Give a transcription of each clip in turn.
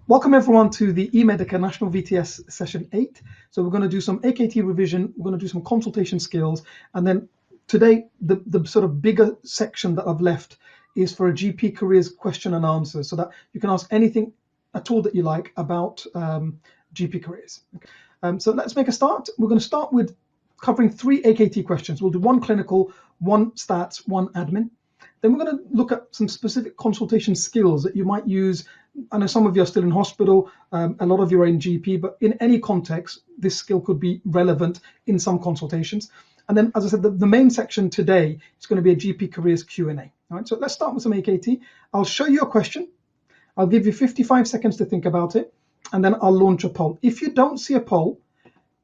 Welcome everyone to the eMedica National VTS Session 8. So we're going to do some AKT revision, we're going to do some consultation skills, and then today the sort of bigger section that I've left is for a GP careers question and answer, so that you can ask anything at all that you like about GP careers. So let's make a start. We're going to start with covering 3 AKT questions. We'll do 1 clinical, 1 stats, 1 admin. Then we're going to look at some specific consultation skills that you might use. I know some of you are still in hospital, a lot of you are in GP, but in any context, this skill could be relevant in some consultations. And then, as I said, the main section today is going to be a GP careers Q&A. All right, so let's start with some AKT. I'll show you a question. I'll give you 55 seconds to think about it, and then I'll launch a poll. If you don't see a poll,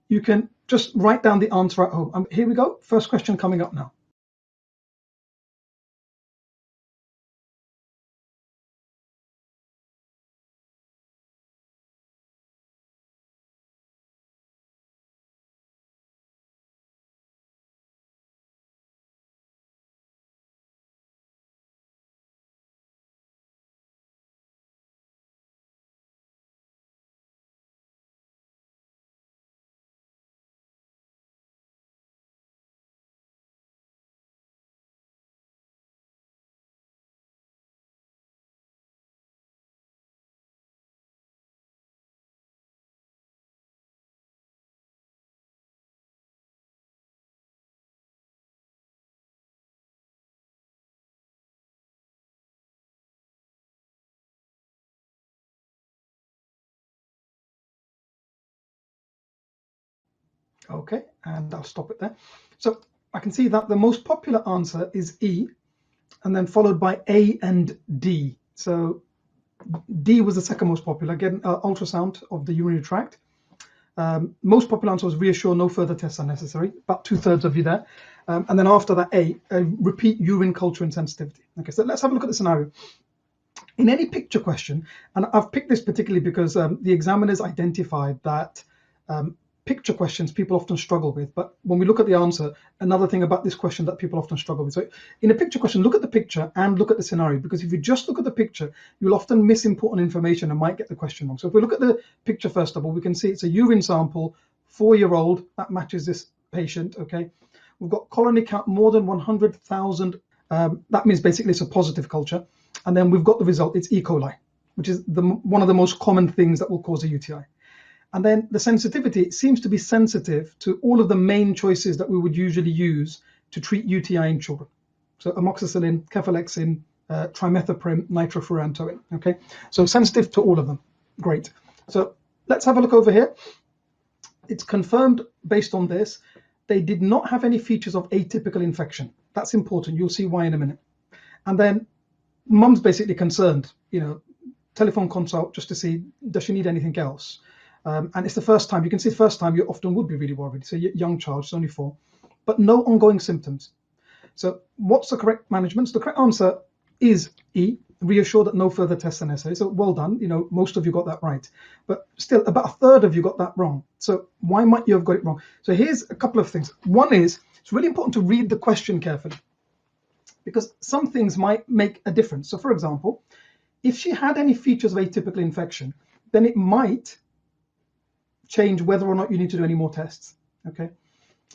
you can just write down the answer at home. Here we go. First question coming up now. Okay, and I'll stop it there. So I can see that the most popular answer is E, and then followed by A and D. So D was the second most popular, again, ultrasound of the urinary tract. Most popular answer was reassure, no further tests are necessary, about 2/3 of you there. And then after that, A, repeat urine culture and sensitivity. Okay, so let's have a look at the scenario. In any picture question, and I've picked this particularly because the examiners identified that picture questions people often struggle with, but when we look at the answer, another thing about this question that people often struggle with. So in a picture question, look at the picture and look at the scenario, because if you just look at the picture, you'll often miss important information and might get the question wrong. So if we look at the picture first of all, we can see it's a urine sample, 4-year-old, that matches this patient, okay? We've got colony count more than 100,000. That means basically it's a positive culture. And then we've got the result, it's E. coli, which is one of the most common things that will cause a UTI. And then the sensitivity, it seems to be sensitive to all of the main choices that we would usually use to treat UTI in children. So amoxicillin, cefalexin, trimethoprim, nitrofurantoin, okay? So sensitive to all of them, great. So let's have a look over here. It's confirmed based on this, they did not have any features of atypical infection. That's important, you'll see why in a minute. And then mum's basically concerned, telephone consult just to see, does she need anything else? And it's the first time, you can see the first time you often would be really worried. So young child, she's only 4, but no ongoing symptoms. So what's the correct management? So the correct answer is E, reassure that no further tests are necessary. So well done, most of you got that right, but still about 1/3 of you got that wrong. So why might you have got it wrong? So here's a couple of things. One is, it's really important to read the question carefully, because some things might make a difference. So for example, if she had any features of atypical infection, then it might change whether or not you need to do any more tests, okay?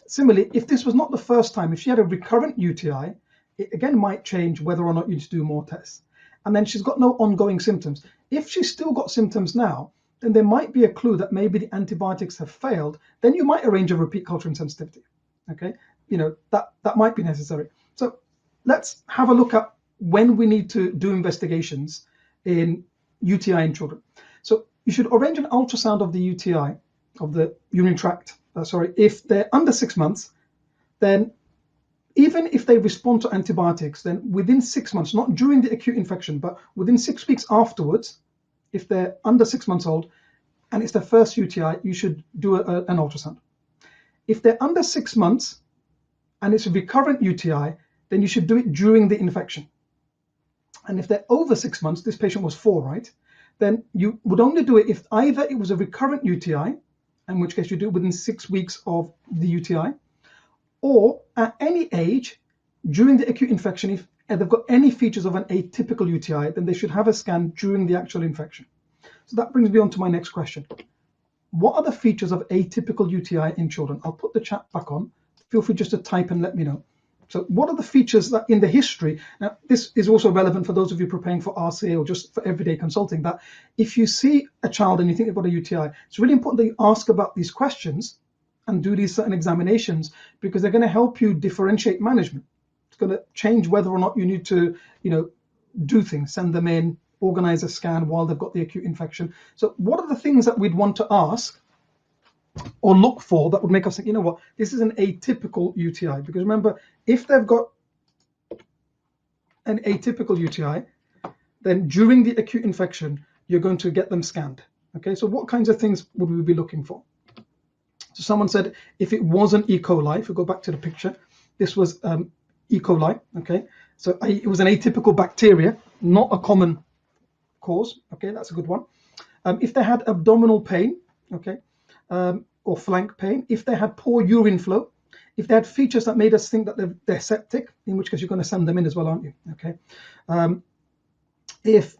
Similarly, if this was not the first time, if she had a recurrent UTI, it again might change whether or not you need to do more tests. And then she's got no ongoing symptoms. If she's still got symptoms now, then there might be a clue that maybe the antibiotics have failed. Then you might arrange a repeat culture and sensitivity, okay? That might be necessary. So let's have a look at when we need to do investigations in UTI in children. So you should arrange an ultrasound of the UTI, of the urinary tract, if they're under 6 months, then even if they respond to antibiotics, then within 6 months, not during the acute infection, but within 6 weeks afterwards, if they're under 6 months old and it's their first UTI, you should do an ultrasound. If they're under 6 months and it's a recurrent UTI, then you should do it during the infection. And if they're over 6 months, this patient was 4, right? Then you would only do it if either it was a recurrent UTI, in which case you do it within 6 weeks of the UTI, or at any age during the acute infection, if they've got any features of an atypical UTI, then they should have a scan during the actual infection. So that brings me on to my next question. What are the features of atypical UTI in children? I'll put the chat back on. Feel free just to type and let me know. So what are the features that in the history, now this is also relevant for those of you preparing for RCA or just for everyday consulting, that if you see a child and you think they've got a UTI, it's really important that you ask about these questions and do these certain examinations, because they're going to help you differentiate management. It's going to change whether or not you need to, do things, send them in, organize a scan while they've got the acute infection. So what are the things that we'd want to ask or look for that would make us think, you know what, this is an atypical UTI? Because remember, if they've got an atypical UTI, then during the acute infection, you're going to get them scanned. Okay, so what kinds of things would we be looking for? So someone said, if it wasn't E. coli, if we go back to the picture, this was E. coli, okay? So it was an atypical bacteria, not a common cause, okay? That's a good one. If they had abdominal pain, okay, or flank pain, if they had poor urine flow, if they had features that made us think that they're septic, in which case you're going to send them in as well, aren't you? Okay. If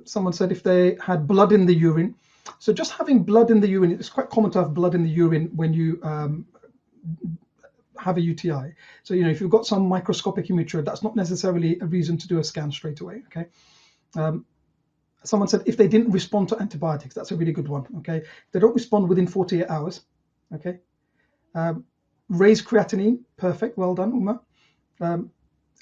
someone said if they had blood in the urine, so just having blood in the urine, it's quite common to have blood in the urine when you have a UTI. So, if you've got some microscopic immature, that's not necessarily a reason to do a scan straight away, okay? Someone said if they didn't respond to antibiotics, that's a really good one, okay? They don't respond within 48 hours, okay? Raised creatinine, perfect, well done, Uma.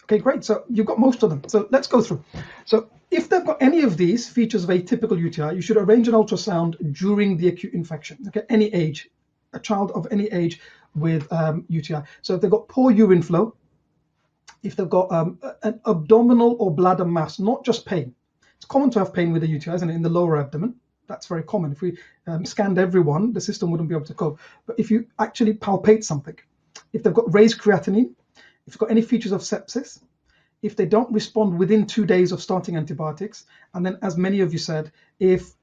Okay, great, so you've got most of them. So let's go through. So if they've got any of these features of atypical UTI, you should arrange an ultrasound during the acute infection, okay? Any age, a child of any age with UTI. So if they've got poor urine flow, if they've got an abdominal or bladder mass, not just pain. It's common to have pain with a UTI, isn't it, in the lower abdomen? That's very common. If we scanned everyone, the system wouldn't be able to cope. But if you actually palpate something, if they've got raised creatinine, if they've got any features of sepsis, if they don't respond within 2 days of starting antibiotics, and then as many of you said, if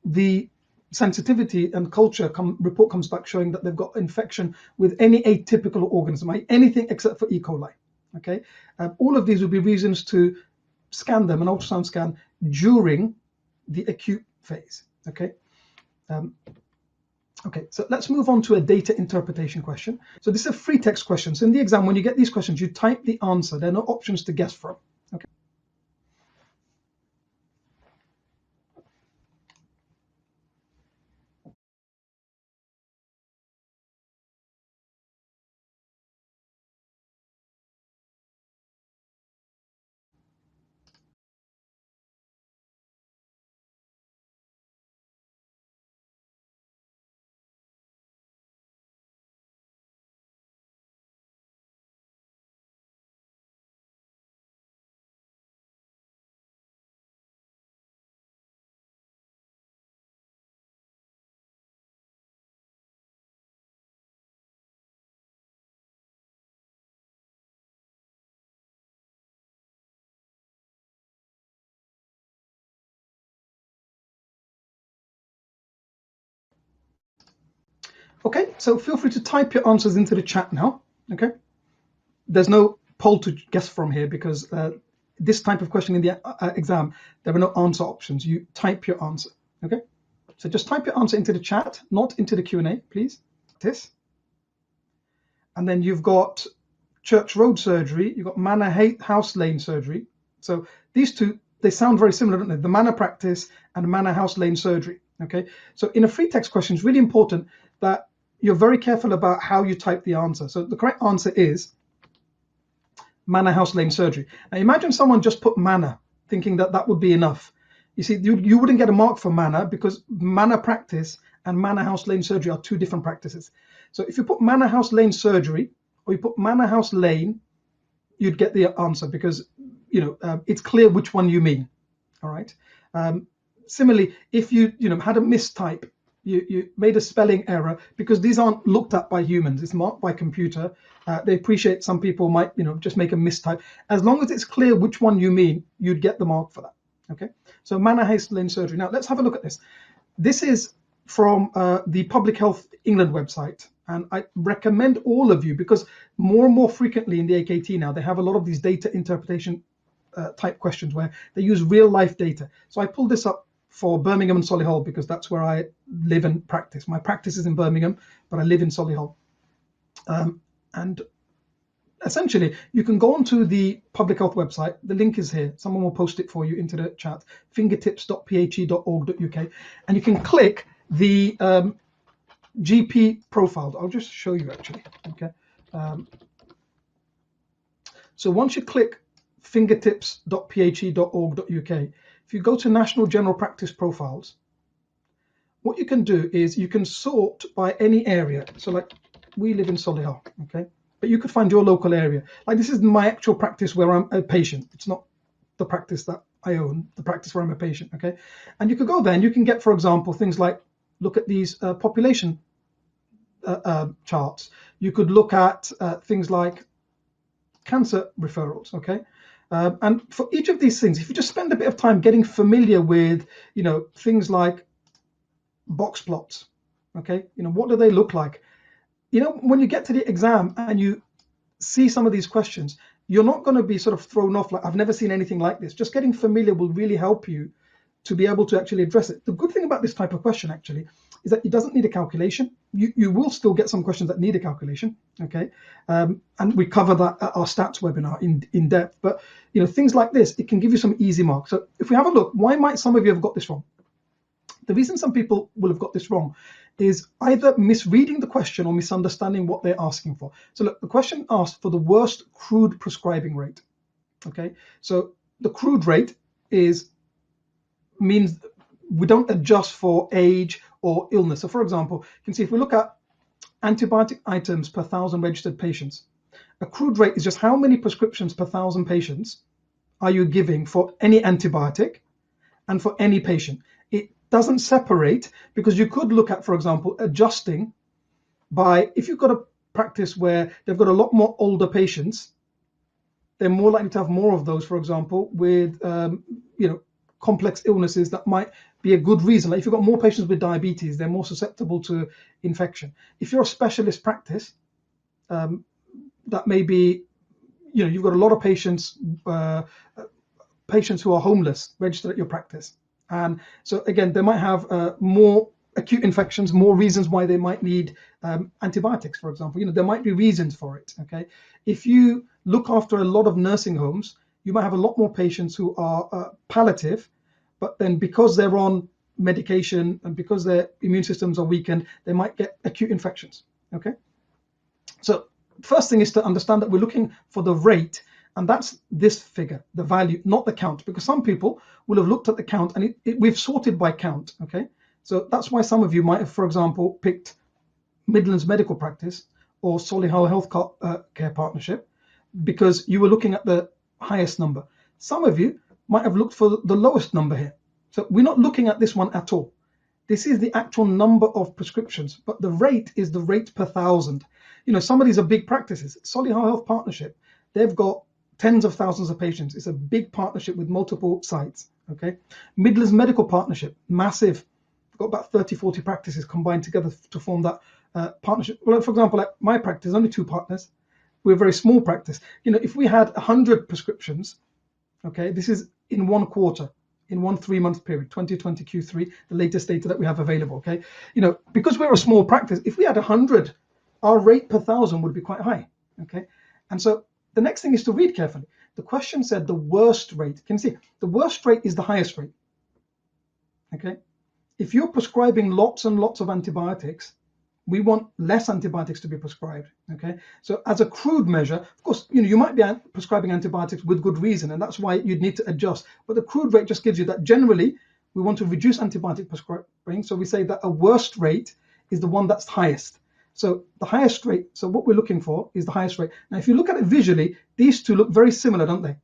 the sensitivity and culture report comes back showing that they've got infection with any atypical organism, anything except for E. coli, okay? All of these would be reasons to scan them, an ultrasound scan, during the acute phase, okay? Okay, so let's move on to a data interpretation question. So this is a free text question. So in the exam, when you get these questions, you type the answer. There are no options to guess from, okay? Okay, so feel free to type your answers into the chat now, okay? There's no poll to guess from here because this type of question in the exam, there are no answer options. You type your answer, okay? So just type your answer into the chat, not into the Q&A, please. This. And then you've got Church Road surgery, you've got Manor House Lane surgery. So these two, they sound very similar, don't they? The Manor practice and Manor House Lane surgery, okay? So in a free text question, it's really important that you're very careful about how you type the answer. So the correct answer is Manor House Lane surgery. Now imagine someone just put Manor, thinking that that would be enough. You see, you wouldn't get a mark for Manor because Manor practice and Manor House Lane surgery are two different practices. So if you put Manor House Lane surgery or you put Manor House Lane, you'd get the answer because it's clear which one you mean. All right. Similarly, if you had a mistype, you made a spelling error, because these aren't looked at by humans, it's marked by computer. They appreciate some people might just make a mistype. As long as it's clear which one you mean, you'd get the mark for that. Okay, so Manor House Lane surgery. Now let's have a look at this. This is from the Public Health England website, and I recommend all of you, because more and more frequently in the AKT now they have a lot of these data interpretation type questions where they use real life data. So I pulled this up for Birmingham and Solihull because that's where I live and practice. My practice is in Birmingham, but I live in Solihull. And essentially, you can go onto the public health website. The link is here. Someone will post it for you into the chat, fingertips.phe.org.uk. And you can click the GP profile. I'll just show you actually, okay? So once you click fingertips.phe.org.uk, if you go to National General Practice Profiles, what you can do is you can sort by any area. So like we live in Solihull, okay? But you could find your local area. Like this is my actual practice where I'm a patient. It's not the practice that I own, the practice where I'm a patient, okay? And you could go there and you can get, for example, things like, look at these population charts. You could look at things like cancer referrals, okay? And for each of these things, if you just spend a bit of time getting familiar with, things like box plots, okay? What do they look like? When you get to the exam and you see some of these questions, you're not going to be sort of thrown off like, I've never seen anything like this. Just getting familiar will really help you to be able to actually address it. The good thing about this type of question actually is that it doesn't need a calculation. You will still get some questions that need a calculation, okay? And we cover that at our stats webinar in depth. But things like this, it can give you some easy marks. So if we have a look, why might some of you have got this wrong? The reason some people will have got this wrong is either misreading the question or misunderstanding what they're asking for. So look, the question asked for the worst crude prescribing rate, okay? So the crude rate means we don't adjust for age or illness. So for example, you can see if we look at antibiotic items per 1,000 registered patients, a crude rate is just how many prescriptions per 1,000 patients are you giving for any antibiotic and for any patient. It doesn't separate because you could look at, for example, adjusting by, if you've got a practice where they've got a lot more older patients, they're more likely to have more of those, for example, with, complex illnesses that might be a good reason. Like if you've got more patients with diabetes, they're more susceptible to infection. If you're a specialist practice, that may be, you've got a lot of patients who are homeless registered at your practice. And so again, they might have more acute infections, more reasons why they might need antibiotics, for example. There might be reasons for it, okay? If you look after a lot of nursing homes, you might have a lot more patients who are palliative, but then because they're on medication and because their immune systems are weakened, they might get acute infections, okay? So first thing is to understand that we're looking for the rate, and that's this figure, the value, not the count, because some people will have looked at the count and we've sorted by count, okay? So that's why some of you might have, for example, picked Midlands Medical Practice or Solihull Health Care Partnership because you were looking at the highest number. Some of you might have looked for the lowest number here. So we're not looking at this one at all. This is the actual number of prescriptions, but the rate is the rate per 1,000. Some of these are big practices. Solihull Health Partnership, they've got tens of thousands of patients. It's a big partnership with multiple sites, okay? Midlands Medical Partnership, massive. Got about 30, 40 practices combined together to form that partnership. Well, for example, like my practice, only 2 partners. We're a very small practice. If we had 100 prescriptions, okay, this is in one quarter, in one 3-month period, 2020 Q3, the latest data that we have available, okay? Because we're a small practice, if we had 100, our rate per 1,000 would be quite high, okay? And so the next thing is to read carefully. The question said the worst rate. Can you see? The worst rate is the highest rate, okay? If you're prescribing lots and lots of antibiotics, we want less antibiotics to be prescribed, okay? So as a crude measure, of course, you might be prescribing antibiotics with good reason, and that's why you'd need to adjust. But the crude rate just gives you that generally, we want to reduce antibiotic prescribing. So we say that a worst rate is the one that's highest. So the highest rate, so what we're looking for is the highest rate. Now, if you look at it visually, these two look very similar, don't they?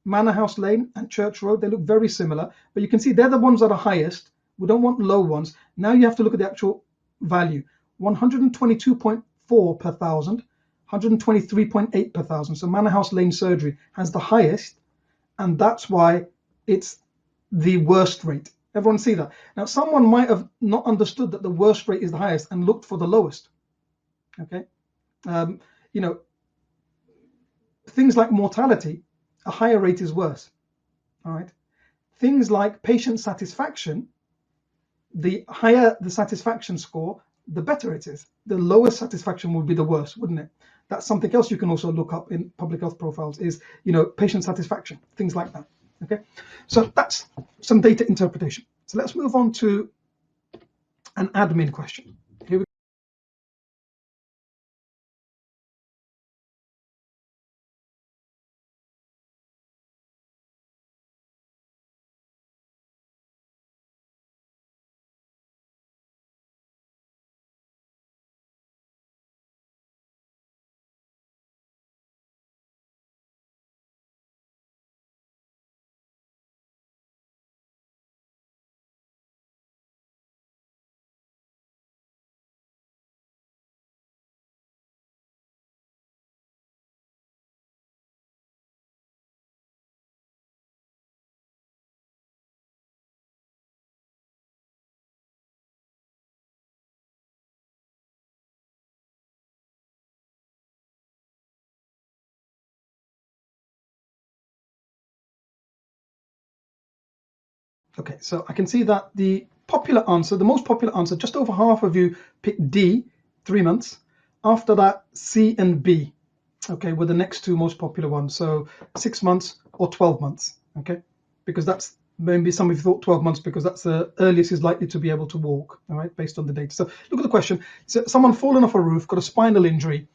Manor House Lane and Church Road, they look very similar, but you can see they're the ones that are highest. We don't want low ones. Now you have to look at the actual value, 122.4 per 1,000, 123.8 per 1,000. So Manor House Lane Surgery has the highest, and that's why it's the worst rate. Everyone see that? Now, someone might have not understood that the worst rate is the highest and looked for the lowest, okay? Things like mortality a higher rate is worse. All right. Things like patient satisfaction, the higher the satisfaction score, the better it is. The lower satisfaction would be the worst, wouldn't it? That's something else you can also look up in public health profiles is, patient satisfaction, things like that. Okay, so that's some data interpretation. So let's move on to an admin question. Here we Okay, so I can see that the popular answer, the most popular answer, just over half of you picked D, 3 months. After that, C and B, okay, were the next two most popular ones. So 6 months or 12 months, okay, because that's maybe some of you thought 12 months because that's the earliest is likely to be able to walk, all right, based on the data. So look at the question. So someone fallen off a roof, got a spinal injury,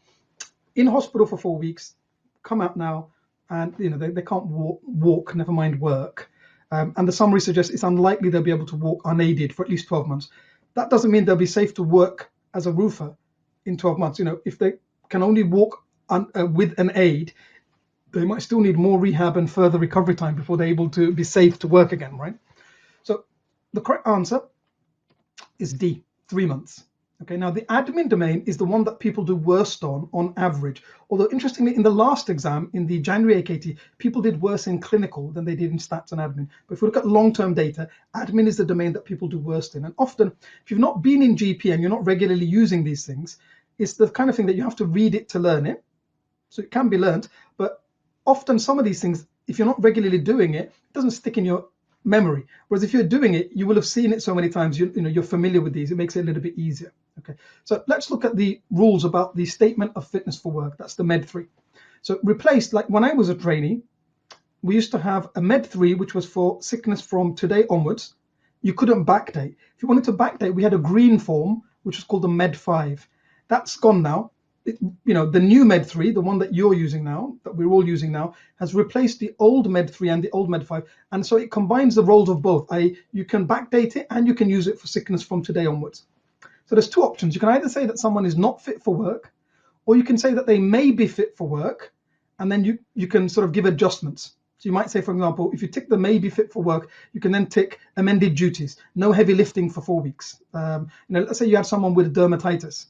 in hospital for 4 weeks, come out now, and they can't walk, never mind work. And the summary suggests it's unlikely they'll be able to walk unaided for at least 12 months. That doesn't mean they'll be safe to work as a roofer in 12 months. If they can only walk with an aid, they might still need more rehab and further recovery time before they're able to be safe to work again, right? So the correct answer is D, 3 months. Okay, now the admin domain is the one that people do worst on average. Although interestingly, in the last exam, in the January AKT, people did worse in clinical than they did in stats and admin. But if we look at long-term data, admin is the domain that people do worst in. And often, if you've not been in GP and you're not regularly using these things, it's the kind of thing that you have to read it to learn it. So it can be learned, but often some of these things, if you're not regularly doing it, it doesn't stick in your memory. Whereas if you're doing it, you will have seen it so many times, you're familiar with these. It makes it a little bit easier. Okay, so let's look at the rules about the statement of fitness for work. That's the Med 3. So replaced, like when I was a trainee, we used to have a Med 3, which was for sickness from today onwards. You couldn't backdate. If you wanted to backdate, we had a green form, which was called the Med 5. That's gone now. The new Med 3, the one that you're using now, that we're all using now, has replaced the old Med 3 and the old Med 5. And so it combines the roles of both. You can backdate it and you can use it for sickness from today onwards. So there's two options. You can either say that someone is not fit for work, or you can say that they may be fit for work, and then you can sort of give adjustments. So you might say, for example, if you tick the may be fit for work, you can then tick amended duties, no heavy lifting for 4 weeks. Let's say you have someone with dermatitis.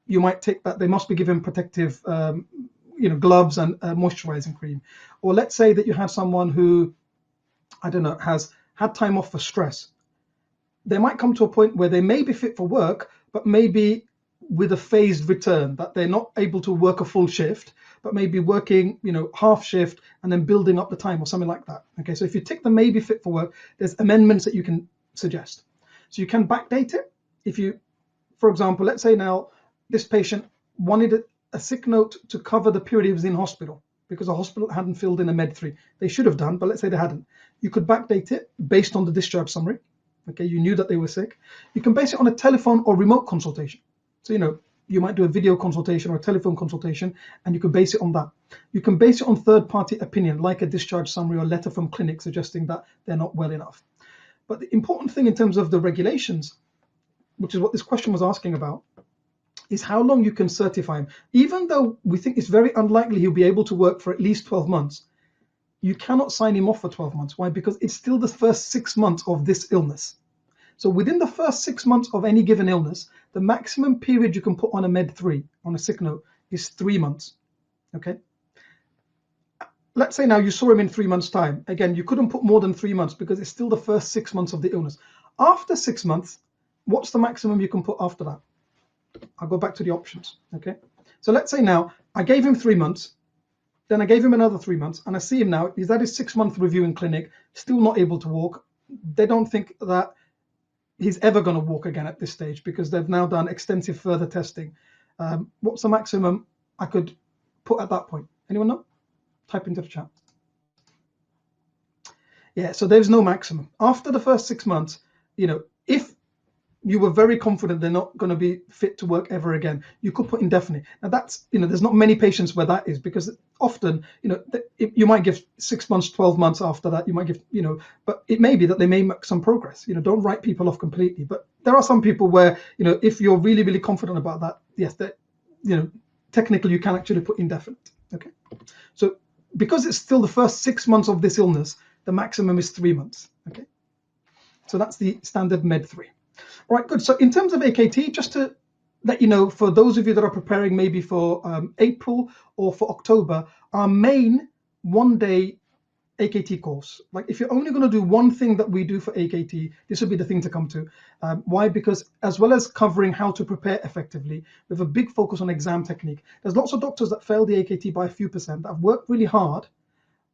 You might tick that they must be given protective gloves and moisturizing cream. Or let's say that you have someone who, I don't know, has had time off for stress. They might come to a point where they may be fit for work, but maybe with a phased return, that they're not able to work a full shift, but maybe working, half shift and then building up the time or something like that. Okay, so if you tick the may be fit for work, there's amendments that you can suggest. So you can backdate it. If you, for example, let's say now this patient wanted a sick note to cover the period he was in hospital because the hospital hadn't filled in a Med 3. They should have done, but let's say they hadn't. You could backdate it based on the discharge summary. Okay, you knew that they were sick. You can base it on a telephone or remote consultation. So, you might do a video consultation or a telephone consultation, and you can base it on that. You can base it on third-party opinion, like a discharge summary or letter from clinic suggesting that they're not well enough. But the important thing in terms of the regulations, which is what this question was asking about, is how long you can certify him. Even though we think it's very unlikely he'll be able to work for at least 12 months, you cannot sign him off for 12 months. Why? Because it's still the first 6 months of this illness. So within the first 6 months of any given illness, the maximum period you can put on a Med 3, on a sick note, is 3 months. Okay. Let's say now you saw him in 3 months' time. Again, you couldn't put more than 3 months because it's still the first 6 months of the illness. After 6 months, what's the maximum you can put after that? I'll go back to the options. Okay. So let's say now I gave him 3 months. Then I gave him another 3 months, and I see him now. He's at his 6-month review in clinic, still not able to walk. They don't think that he's ever going to walk again at this stage because they've now done extensive further testing. What's the maximum I could put at that point? Anyone know? Type into the chat. Yeah, so there's no maximum. After the first 6 months, if you were very confident they're not going to be fit to work ever again, you could put indefinite. Now that's, there's not many patients where that is, because often, you might give 6 months, 12 months after that, you might give, but it may be that they may make some progress. Don't write people off completely. But there are some people where, if you're really, really confident about that, yes, that, technically you can actually put indefinite. Okay. So because it's still the first 6 months of this illness, the maximum is 3 months. Okay. So that's the standard Med 3. All right, good. So in terms of AKT, just to let you know, for those of you that are preparing maybe for April or for October, our main one-day AKT course, like if you're only going to do one thing that we do for AKT, this would be the thing to come to. Why? Because as well as covering how to prepare effectively, we have a big focus on exam technique. There's lots of doctors that fail the AKT by a few percent that have worked really hard,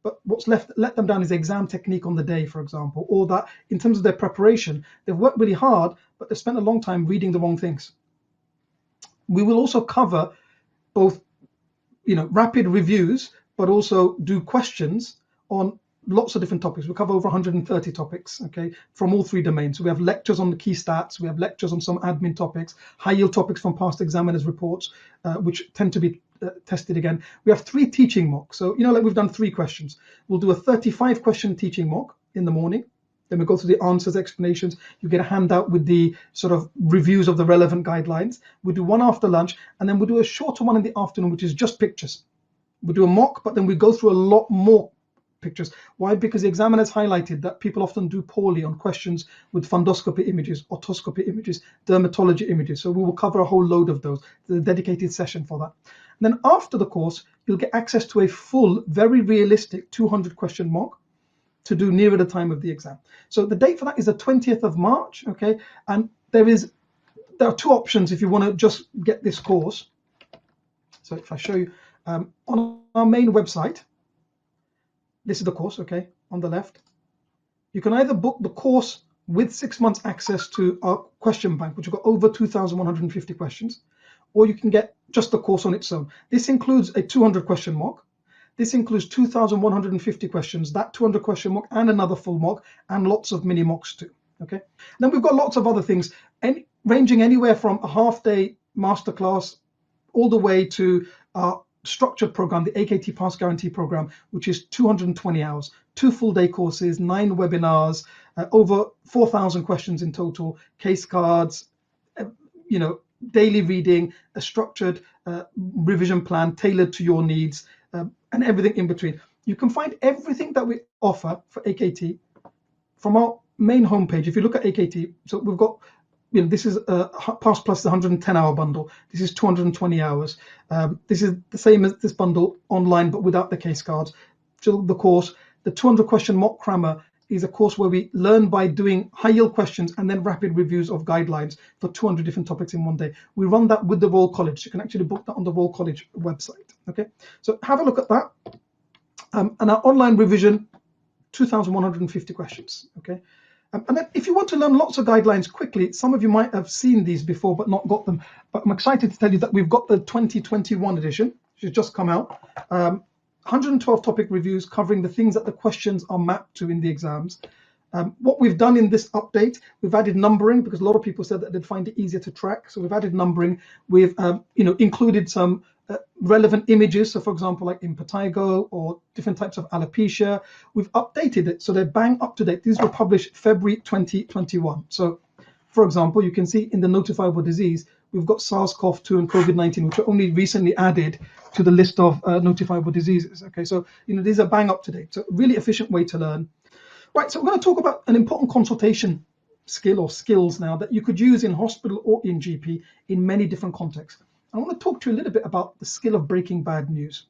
but what's let them down is exam technique on the day, for example, or that in terms of their preparation, they've worked really hard, but they've spent a long time reading the wrong things. We will also cover both, rapid reviews, but also do questions on lots of different topics. We cover over 130 topics, okay, from all 3 domains. So we have lectures on the key stats, we have lectures on some admin topics, high yield topics from past examiners' reports, which tend to be tested again. We have 3 teaching mocks. So, like we've done 3 questions. We'll do a 35 question teaching mock in the morning. Then we go through the answers, explanations. You get a handout with the sort of reviews of the relevant guidelines. We do one after lunch, and then we do a shorter one in the afternoon, which is just pictures. We do a mock, but then we go through a lot more pictures. Why? Because the examiners highlighted that people often do poorly on questions with fundoscopy images, otoscopy images, dermatology images. So we will cover a whole load of those. There's a dedicated session for that. And then after the course, you'll get access to a full, very realistic 200 question mock to do nearer the time of the exam. So the date for that is the 20th of March, okay? And there are 2 options if you want to just get this course. So if I show you on our main website, this is the course, okay, on the left. You can either book the course with 6 months access to our question bank, which have got over 2,150 questions, or you can get just the course on its own. This includes a 200 question mock. This includes 2,150 questions, that 200 question mock, and another full mock, and lots of mini mocks too, okay? And then we've got lots of other things, ranging anywhere from a half-day masterclass all the way to our structured program, the AKT Pass Guarantee program, which is 220 hours, 2 full-day courses, 9 webinars, over 4,000 questions in total, case cards, daily reading, a structured revision plan tailored to your needs, and everything in between. You can find everything that we offer for AKT from our main homepage. If you look at AKT, so we've got, this is Pass Plus, the 110-hour bundle. This is 220 hours. This is the same as this bundle online, but without the case cards. So the course, the 200 question mock crammer, is a course where we learn by doing high yield questions and then rapid reviews of guidelines for 200 different topics in one day. We run that with the Royal College. You can actually book that on the Royal College website. Okay, so have a look at that. And our online revision, 2,150 questions. Okay, and then if you want to learn lots of guidelines quickly, some of you might have seen these before but not got them. But I'm excited to tell you that we've got the 2021 edition, which has just come out. 112 topic reviews covering the things that the questions are mapped to in the exams. What we've done in this update, we've added numbering because a lot of people said that they'd find it easier to track. So we've added numbering. We've included some relevant images. So for example, like impetigo or different types of alopecia, we've updated it so they're bang up to date. These were published February 2021. So for example, you can see in the notifiable disease, we've got SARS-CoV-2 and COVID-19, which are only recently added to the list of notifiable diseases. Okay, so these are bang up to date. So really efficient way to learn. Right, so we're going to talk about an important consultation skill or skills now that you could use in hospital or in GP in many different contexts. I want to talk to you a little bit about the skill of breaking bad news.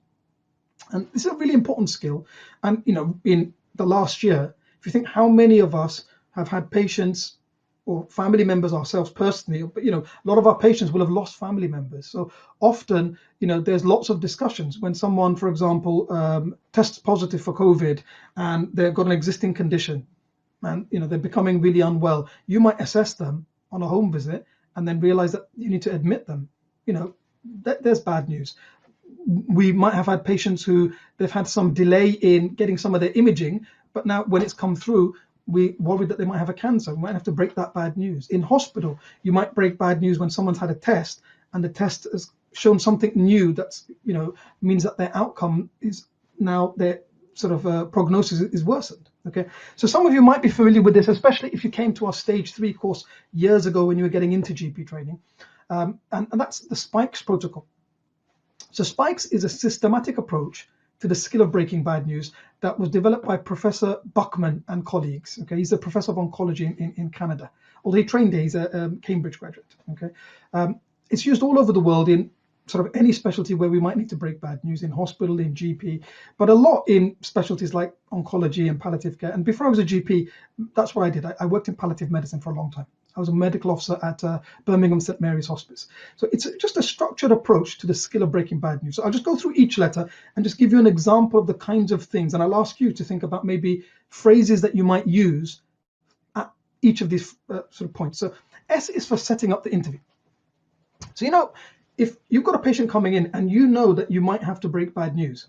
And this is a really important skill. And in the last year, if you think how many of us have had patients or family members ourselves personally, but a lot of our patients will have lost family members. So often, there's lots of discussions when someone, for example, tests positive for COVID and they've got an existing condition, and they're becoming really unwell. You might assess them on a home visit and then realize that you need to admit them. There's bad news. We might have had patients who they've had some delay in getting some of their imaging, but now when it's come through, we worried that they might have a cancer. We might have to break that bad news. In hospital, you might break bad news when someone's had a test and the test has shown something new that's, means that their outcome is now, their sort of prognosis is worsened. Okay, so some of you might be familiar with this, especially if you came to our stage 3 course years ago when you were getting into GP training, and that's the SPIKES protocol. So SPIKES is a systematic approach to the skill of breaking bad news that was developed by Professor Buckman and colleagues. Okay, he's a professor of oncology in Canada. Although he trained there, he's a Cambridge graduate. Okay, it's used all over the world in sort of any specialty where we might need to break bad news, in hospital, in GP, but a lot in specialties like oncology and palliative care. And before I was a GP, that's what I did. I worked in palliative medicine for a long time. I was a medical officer at Birmingham St. Mary's Hospice. So it's just a structured approach to the skill of breaking bad news. So I'll just go through each letter and just give you an example of the kinds of things. And I'll ask you to think about maybe phrases that you might use at each of these sort of points. So S is for setting up the interview. So, if you've got a patient coming in and you know that you might have to break bad news,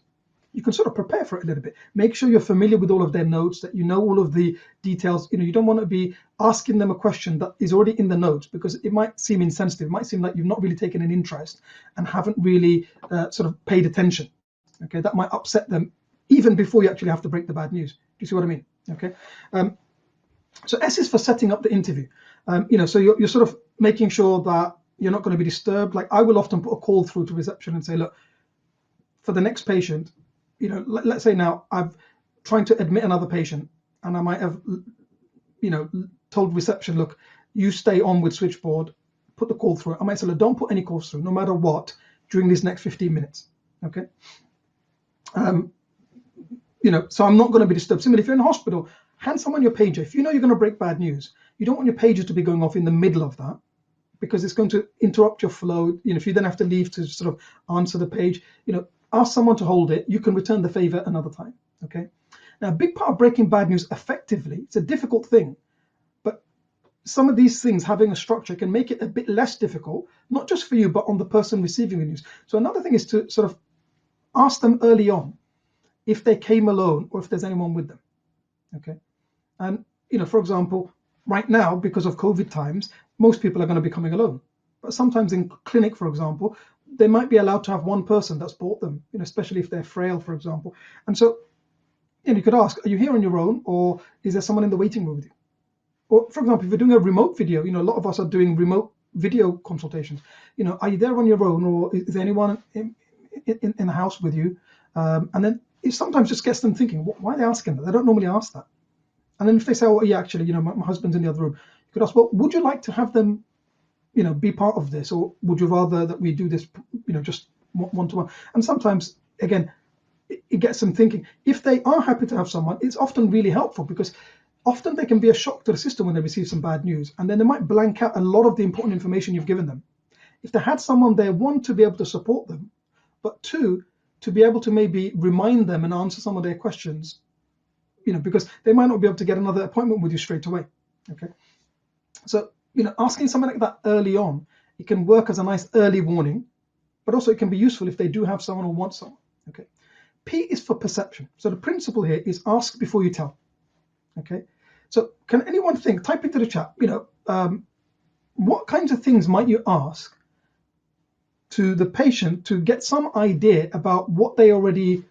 you can sort of prepare for it a little bit. Make sure you're familiar with all of their notes, that you know all of the details. You don't want to be asking them a question that is already in the notes, because it might seem insensitive. It might seem like you've not really taken an interest and haven't really sort of paid attention. Okay, that might upset them even before you actually have to break the bad news. Do you see what I mean? Okay. So S is for setting up the interview. So you're sort of making sure that you're not going to be disturbed. Like, I will often put a call through to reception and say, look, for the next patient, let's say now I'm trying to admit another patient, and I might have, told reception, look, you stay on with switchboard, put the call through. I might say, look, don't put any calls through, no matter what, during these next 15 minutes. Okay. So I'm not going to be disturbed. Similarly, if you're in a hospital, hand someone your pager. If you know you're going to break bad news, you don't want your pager to be going off in the middle of that, because it's going to interrupt your flow. If you then have to leave to sort of answer the page, ask someone to hold it. You can return the favor another time. Okay. Now, a big part of breaking bad news effectively, it's a difficult thing, but some of these things, having a structure, can make it a bit less difficult, not just for you, but on the person receiving the news. So another thing is to sort of ask them early on if they came alone or if there's anyone with them. Okay. And, for example, right now, because of COVID times, most people are going to be coming alone. But sometimes in clinic, for example, they might be allowed to have one person that's brought them, especially if they're frail, for example. And so, you could ask, are you here on your own, or is there someone in the waiting room with you? Or, for example, if you're doing a remote video, a lot of us are doing remote video consultations. Are you there on your own, or is there anyone in the house with you? And then it sometimes just gets them thinking, why are they asking that? They don't normally ask that. And then if they say, oh, yeah, actually, my husband's in the other room, you could ask, well, would you like to have them, be part of this, or would you rather that we do this, just one-to-one? And sometimes, again, it gets them thinking. If they are happy to have someone, it's often really helpful, because often they can be a shock to the system when they receive some bad news, and then they might blank out a lot of the important information you've given them. If they had someone there, one, to be able to support them, but two, to be able to maybe remind them and answer some of their questions, because they might not be able to get another appointment with you straight away. Okay. So, asking something like that early on, it can work as a nice early warning, but also it can be useful if they do have someone or want someone. Okay. P is for perception. So the principle here is ask before you tell. Okay. So can anyone think, type into the chat, what kinds of things might you ask to the patient to get some idea about what they already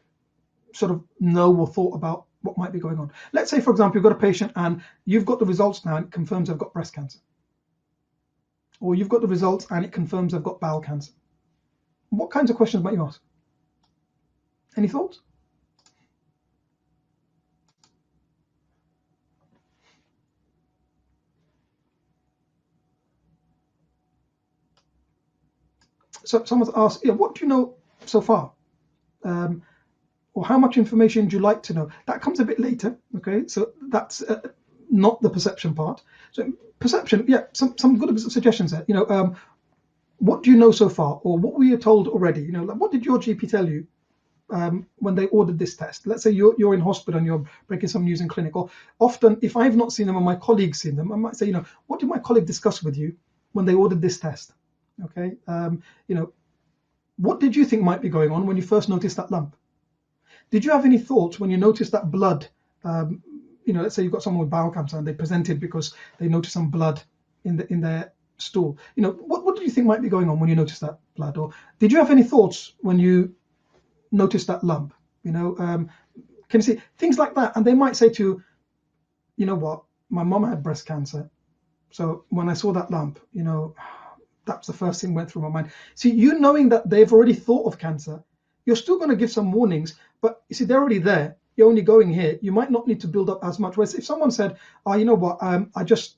sort of know or thought about what might be going on? Let's say, for example, you've got a patient and you've got the results now and it confirms they've got breast cancer. Or you've got the results and it confirms they've got bowel cancer. What kinds of questions might you ask? Any thoughts? So someone's asked, what do you know so far? Or how much information do you like to know? That comes a bit later, okay? So that's not the perception part. So perception, yeah, some good suggestions there. What do you know so far, or what were you told already? Like, what did your GP tell you when they ordered this test? Let's say you're in hospital and you're breaking some news in clinic, or often if I've not seen them and my colleague's seen them, I might say, what did my colleague discuss with you when they ordered this test? Okay, what did you think might be going on when you first noticed that lump? Did you have any thoughts when you noticed that blood? Let's say you've got someone with bowel cancer and they presented because they noticed some blood in their stool. What do you think might be going on when you noticed that blood? Or did you have any thoughts when you noticed that lump? Can you see things like that? And they might say to you know what, my mom had breast cancer, so when I saw that lump, that's the first thing went through my mind. See, you knowing that they've already thought of cancer, you're still going to give some warnings, but you see, they're already there. You're only going here. You might not need to build up as much. Whereas if someone said, oh, you know what, I just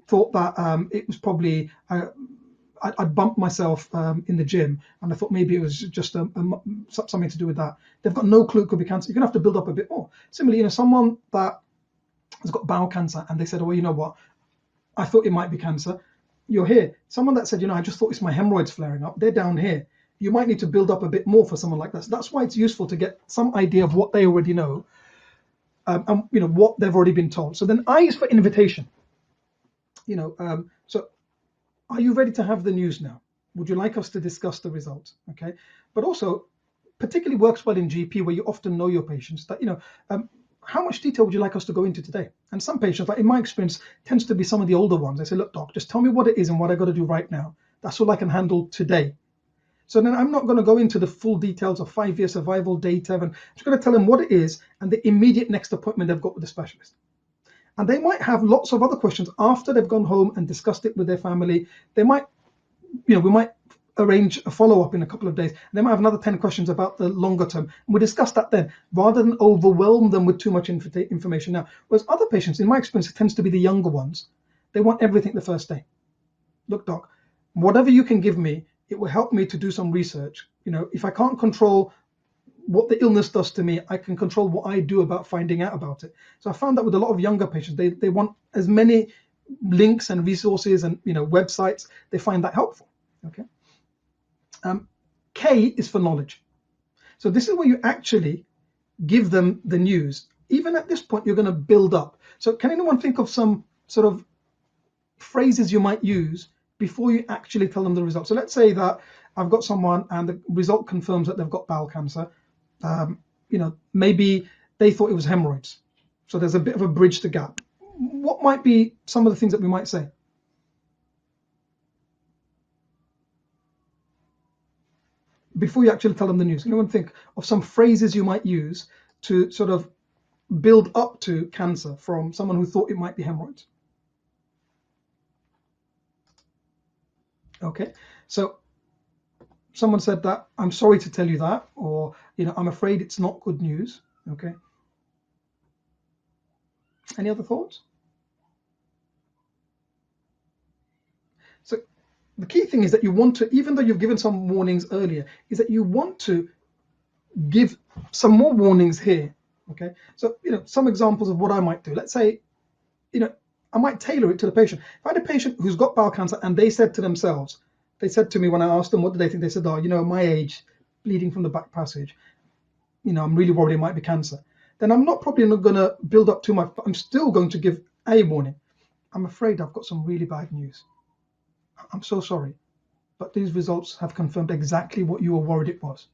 thought that it was probably, I'd bumped myself in the gym, and I thought maybe it was just something to do with that. They've got no clue it could be cancer. You're going to have to build up a bit more. Similarly, someone that has got bowel cancer, and they said, oh, you know what, I thought it might be cancer. You're here. Someone that said, I just thought it's my hemorrhoids flaring up. They're down here. You might need to build up a bit more for someone like that. So that's why it's useful to get some idea of what they already know, and what they've already been told. So then I is for invitation. So are you ready to have the news now? Would you like us to discuss the results? Okay. But also, particularly works well in GP, where you often know your patients, that how much detail would you like us to go into today? And some patients, like in my experience, tends to be some of the older ones. They say, look, doc, just tell me what it is and what I got to do right now. That's all I can handle today. So then I'm not going to go into the full details of 5-year survival data. And I'm just going to tell them what it is and the immediate next appointment they've got with the specialist. And they might have lots of other questions after they've gone home and discussed it with their family. They might, we might arrange a follow-up in a couple of days. They might have another 10 questions about the longer term. And we'll discuss that then, rather than overwhelm them with too much information now. Whereas other patients, in my experience, it tends to be the younger ones. They want everything the first day. Look, doc, whatever you can give me, it will help me to do some research. If I can't control what the illness does to me, I can control what I do about finding out about it. So I found that with a lot of younger patients, they want as many links and resources and websites. They find that helpful. Okay. K is for knowledge. So this is where you actually give them the news. Even at this point, you're going to build up. So can anyone think of some sort of phrases you might use before you actually tell them the result? So let's say that I've got someone and the result confirms that they've got bowel cancer. Maybe they thought it was hemorrhoids. So there's a bit of a bridge to gap. What might be some of the things that we might say? Before you actually tell them the news, anyone think of some phrases you might use to sort of build up to cancer from someone who thought it might be hemorrhoids? Okay, so someone said that, I'm sorry to tell you that, or I'm afraid it's not good news. Okay, any other thoughts? So the key thing is that you want to, even though you've given some warnings earlier, is that you want to give some more warnings here. Okay, so some examples of what I might do. Let's say I might tailor it to the patient. If I had a patient who's got bowel cancer and they said to themselves, they said to me when I asked them what did they think, they said, oh, my age, bleeding from the back passage, I'm really worried it might be cancer. Then I'm not probably not going to build up too much, but I'm still going to give a warning. I'm afraid I've got some really bad news. I'm so sorry, but these results have confirmed exactly what you were worried it was.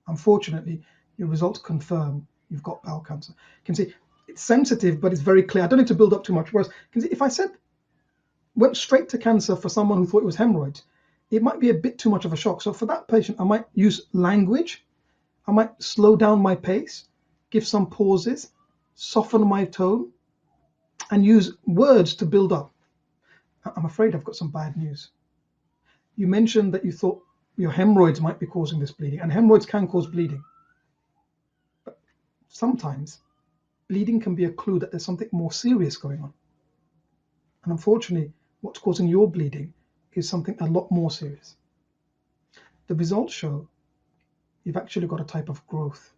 Unfortunately, your results confirm you've got bowel cancer. You can see it's sensitive, but it's very clear. I don't need to build up too much. Whereas, you can see, if I went straight to cancer for someone who thought it was hemorrhoids, it might be a bit too much of a shock. So for that patient, I might use language. I might slow down my pace, give some pauses, soften my tone, and use words to build up. I'm afraid I've got some bad news. You mentioned that you thought your hemorrhoids might be causing this bleeding, and hemorrhoids can cause bleeding. But sometimes bleeding can be a clue that there's something more serious going on. And unfortunately, what's causing your bleeding is something a lot more serious. The results show you've actually got a type of growth,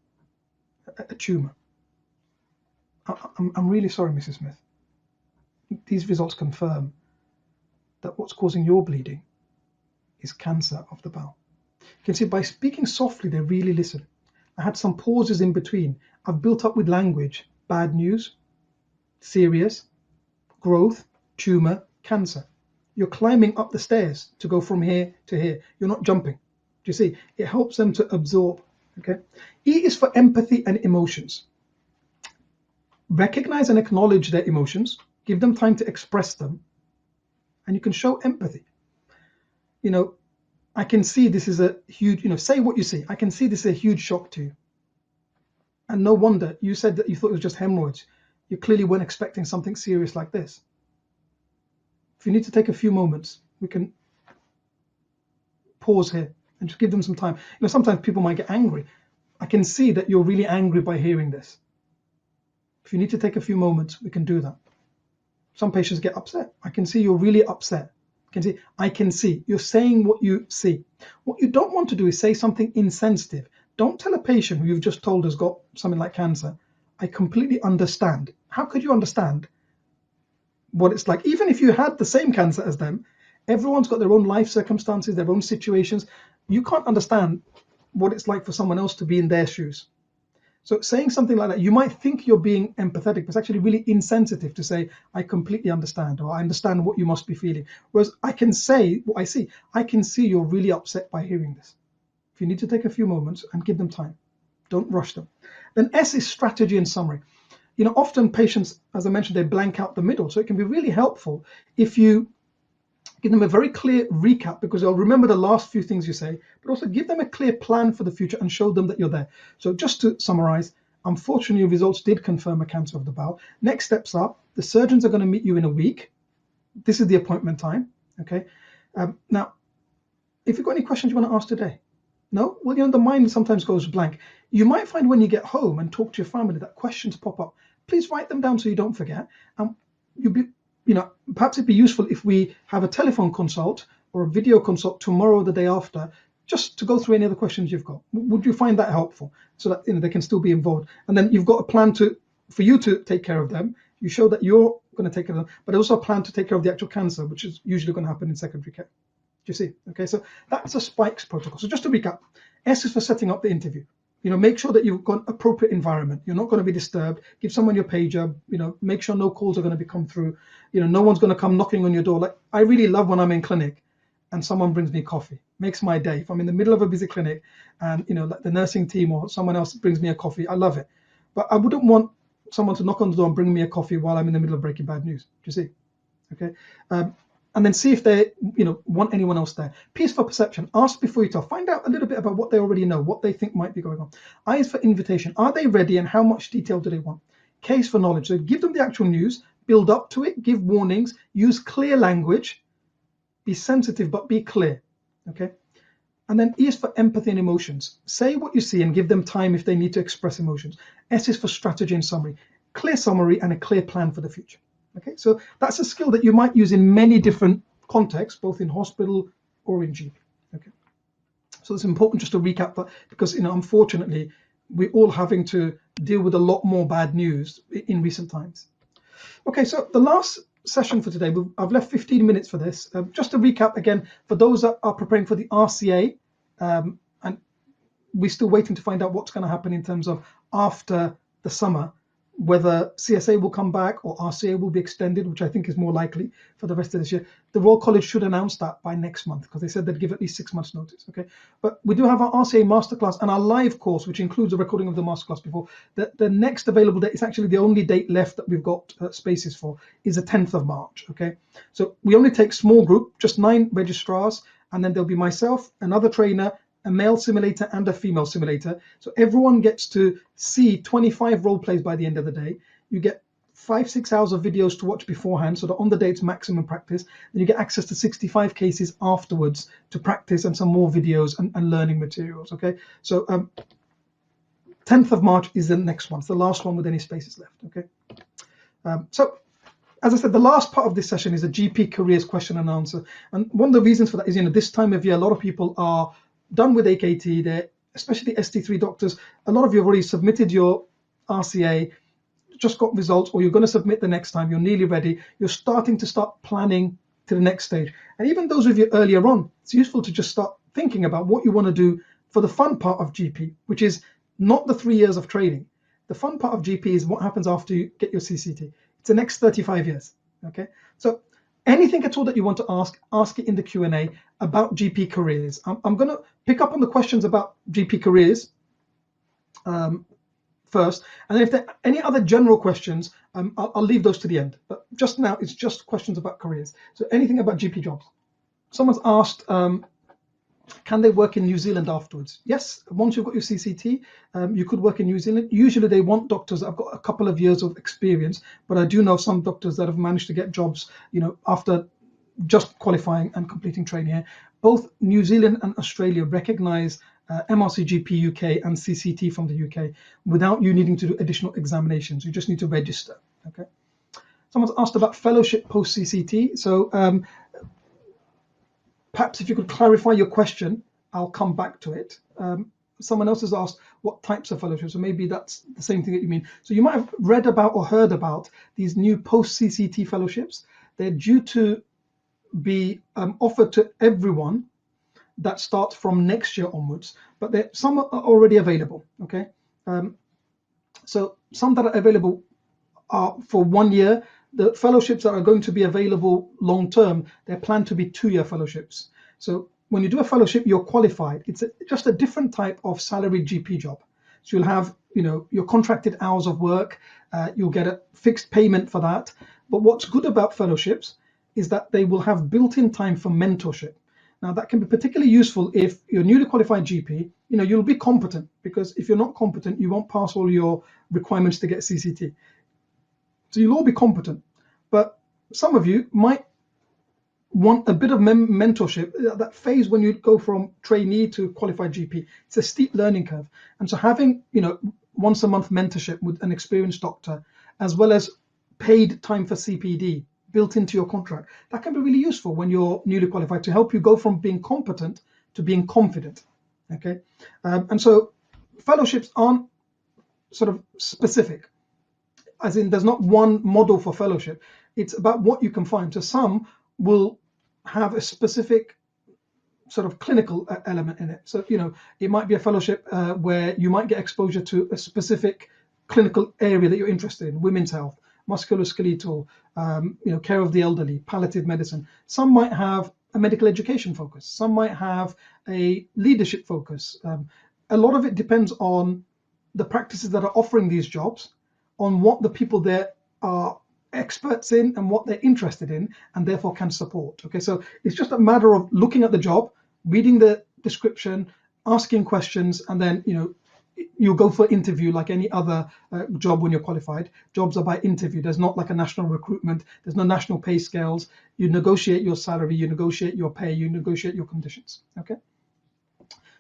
a tumor. I'm really sorry, Mrs. Smith. these results confirm that what's causing your bleeding is cancer of the bowel. You can see by speaking softly, they really listen. I had some pauses in between. I've built up with language, bad news, serious, growth, tumor, cancer. You're climbing up the stairs to go from here to here. You're not jumping. Do you see? It helps them to absorb. Okay. E is for empathy and emotions. Recognize and acknowledge their emotions. Give them time to express them. And you can show empathy. You know, I can see this is a huge, say what you see. I can see this is a huge shock to you. And no wonder you said that you thought it was just hemorrhoids. You clearly weren't expecting something serious like this. If you need to take a few moments, we can pause here and just give them some time. Sometimes people might get angry. I can see that you're really angry by hearing this. If you need to take a few moments, we can do that. Some patients get upset. I can see you're really upset. I can see you're saying what you see. What you don't want to do is say something insensitive. Don't tell a patient who you've just told has got something like cancer, I completely understand. How could you understand what it's like? Even if you had the same cancer as them, everyone's got their own life circumstances, their own situations. You can't understand what it's like for someone else to be in their shoes. So saying something like that, you might think you're being empathetic, but it's actually really insensitive to say, I completely understand, or I understand what you must be feeling. Whereas I can say what I see. I can see you're really upset by hearing this. If you need to take a few moments and give them time, don't rush them. Then S is strategy and summary. Often patients, as I mentioned, they blank out the middle. So it can be really helpful if you give them a very clear recap, because they'll remember the last few things you say, but also give them a clear plan for the future and show them that you're there. So just to summarize, unfortunately, your results did confirm a cancer of the bowel. Next steps are, the surgeons are going to meet you in a week. This is the appointment time. Okay. Now, if you've got any questions you want to ask today, no? Well, the mind sometimes goes blank. You might find when you get home and talk to your family that questions pop up. Please write them down so you don't forget. You'll be, perhaps it'd be useful if we have a telephone consult or a video consult tomorrow or the day after, just to go through any other questions you've got. Would you find that helpful, so that they can still be involved? And then you've got a plan for you to take care of them. You show that you're going to take care of them, but also a plan to take care of the actual cancer, which is usually going to happen in secondary care. Do you see? Okay, so that's a spikes protocol. So just to recap, S is for setting up the interview. Make sure that you've got an appropriate environment. You're not going to be disturbed. Give someone your pager. Make sure no calls are going to be come through. No one's going to come knocking on your door. Like, I really love when I'm in clinic and someone brings me coffee. Makes my day. If I'm in the middle of a busy clinic and like the nursing team or someone else brings me a coffee, I love it. But I wouldn't want someone to knock on the door and bring me a coffee while I'm in the middle of breaking bad news. Do you see? Okay. And then see if they, want anyone else there. P is for perception. Ask before you tell. Find out a little bit about what they already know, what they think might be going on. I is for invitation. Are they ready, and how much detail do they want? K is for knowledge. So give them the actual news, build up to it, give warnings, use clear language, be sensitive but be clear. Okay. And then E is for empathy and emotions. Say what you see and give them time if they need to express emotions. S is for strategy and summary. Clear summary and a clear plan for the future. Okay, so that's a skill that you might use in many different contexts, both in hospital or in GP. Okay, so it's important just to recap that, because unfortunately we're all having to deal with a lot more bad news in recent times. Okay, so the last session for today, I've left 15 minutes for this. Just to recap again, for those that are preparing for the RCA, and we're still waiting to find out what's going to happen in terms of after the summer, whether CSA will come back or RCA will be extended, which I think is more likely for the rest of this year. The Royal College should announce that by next month, because they said they'd give at least 6 months notice. Okay, but we do have our RCA masterclass and our live course, which includes a recording of the masterclass before. The next available date is actually the only date left that we've got spaces for, is the 10th of March. Okay, so we only take small group, just 9 registrars, and then there'll be myself, another trainer, a male simulator and a female simulator. So everyone gets to see 25 role plays by the end of the day. You get 5-6 hours of videos to watch beforehand, so that on the day it's maximum practice. Then you get access to 65 cases afterwards to practice and some more videos and learning materials. Okay, so 10th of March is the next one. It's the last one with any spaces left. Okay, so as I said, the last part of this session is a GP careers question and answer. And one of the reasons for that is, this time of year, a lot of people are done with AKT, especially ST3 doctors. A lot of you have already submitted your RCA. just got results, or you're going to submit the next time, you're nearly ready, you're starting to start planning to the next stage. And even those of you earlier on, it's useful to just start thinking about what you want to do for the fun part of GP, which is not the 3 years of training. The fun part of GP is what happens after you get your CCT. It's the next 35 years. Okay, so anything at all that you want to ask it in the Q&A about GP careers. I'm going to pick up on the questions about GP careers first, and then if there are any other general questions, I'll leave those to the end. But just now, it's just questions about careers. So anything about GP jobs. Someone's asked, can they work in New Zealand afterwards? Yes, once you've got your CCT, you could work in New Zealand. Usually they want doctors that have got a couple of years of experience, but I do know some doctors that have managed to get jobs, after just qualifying and completing training here. Both New Zealand and Australia recognize MRCGP UK and CCT from the UK without you needing to do additional examinations. You just need to register. Okay. Someone's asked about fellowship post CCT. So perhaps if you could clarify your question, I'll come back to it. Someone else has asked what types of fellowships, so maybe that's the same thing that you mean. So you might have read about or heard about these new post CCT fellowships. They're due to be offered to everyone that starts from next year onwards, but some are already available. Okay, so some that are available are for 1 year. The fellowships that are going to be available long term, they're planned to be 2-year fellowships. So when you do a fellowship, you're qualified. It's just a different type of salaried GP job. So you'll have your contracted hours of work. You'll get a fixed payment for that. But what's good about fellowships is that they will have built-in time for mentorship. Now that can be particularly useful if you're a newly qualified GP. You'll be competent, because if you're not competent, you won't pass all your requirements to get CCT. So you'll all be competent, but some of you might want a bit of mentorship. That phase when you go from trainee to qualified GP, it's a steep learning curve. And so having, once a month mentorship with an experienced doctor, as well as paid time for CPD built into your contract, that can be really useful when you're newly qualified to help you go from being competent to being confident. Okay, and so fellowships aren't sort of specific, as in there's not one model for fellowship. It's about what you can find. So some will have a specific sort of clinical element in it. So it might be a fellowship where you might get exposure to a specific clinical area that you're interested in: women's health, musculoskeletal, care of the elderly, palliative medicine. Some might have a medical education focus. Some might have a leadership focus. A lot of it depends on the practices that are offering these jobs, on what the people there are experts in and what they're interested in, and therefore can support. Okay, so it's just a matter of looking at the job, reading the description, asking questions, and then you'll go for interview like any other job when you're qualified. Jobs are by interview. There's not like a national recruitment. There's no national pay scales. You negotiate your salary, you negotiate your pay, you negotiate your conditions. Okay.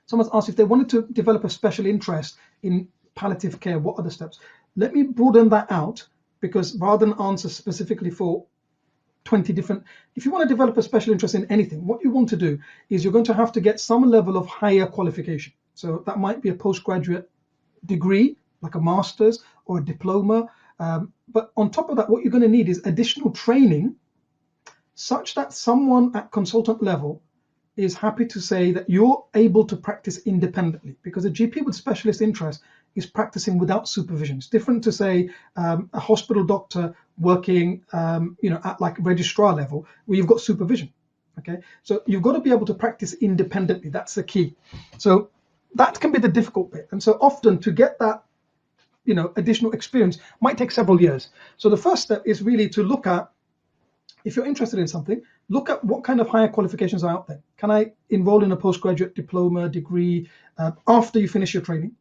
Someone's asked if they wanted to develop a special interest in palliative care, what are the steps? Let me broaden that out, because rather than answer specifically for 20 different, if you want to develop a special interest in anything, what you want to do is you're going to have to get some level of higher qualification. So that might be a postgraduate degree, like a master's or a diploma. But on top of that, what you're going to need is additional training, such that someone at consultant level is happy to say that you're able to practice independently, because a GP with specialist interest is practicing without supervision. It's different to say a hospital doctor working, at like registrar level, where you've got supervision. Okay, so you've got to be able to practice independently. That's the key. So that can be the difficult bit. And so often to get that, additional experience might take several years. So the first step is really to look at, if you're interested in something, look at what kind of higher qualifications are out there. Can I enroll in a postgraduate diploma, degree, after you finish your training?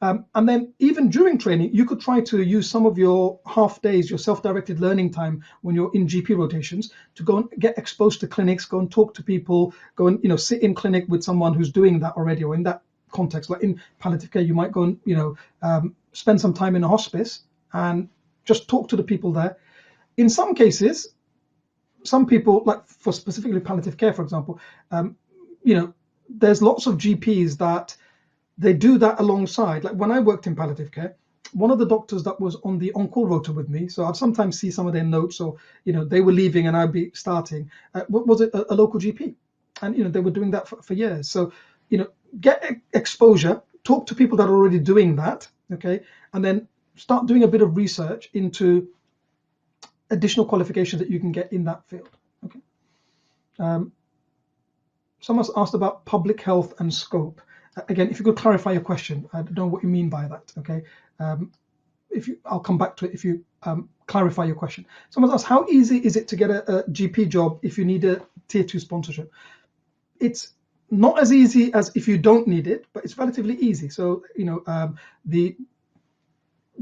And then even during training, you could try to use some of your half days, your self-directed learning time when you're in GP rotations, to go and get exposed to clinics, go and talk to people, go and sit in clinic with someone who's doing that already, or in that context. Like in palliative care, you might go and spend some time in a hospice and just talk to the people there. In some cases, some people, like for specifically palliative care, for example, there's lots of GPs that they do that alongside. Like when I worked in palliative care, one of the doctors that was on the on-call rota with me, so I'd sometimes see some of their notes, or they were leaving and I'd be starting. Was it a local GP? And they were doing that for years. So get exposure, talk to people that are already doing that, okay, and then start doing a bit of research into additional qualifications that you can get in that field. Okay. Someone's asked about public health and scope. Again, if you could clarify your question, I don't know what you mean by that. Okay, I'll come back to it if you clarify your question. Someone's asked, how easy is it to get a GP job if you need a tier 2 sponsorship? It's not as easy as if you don't need it, but it's relatively easy. So the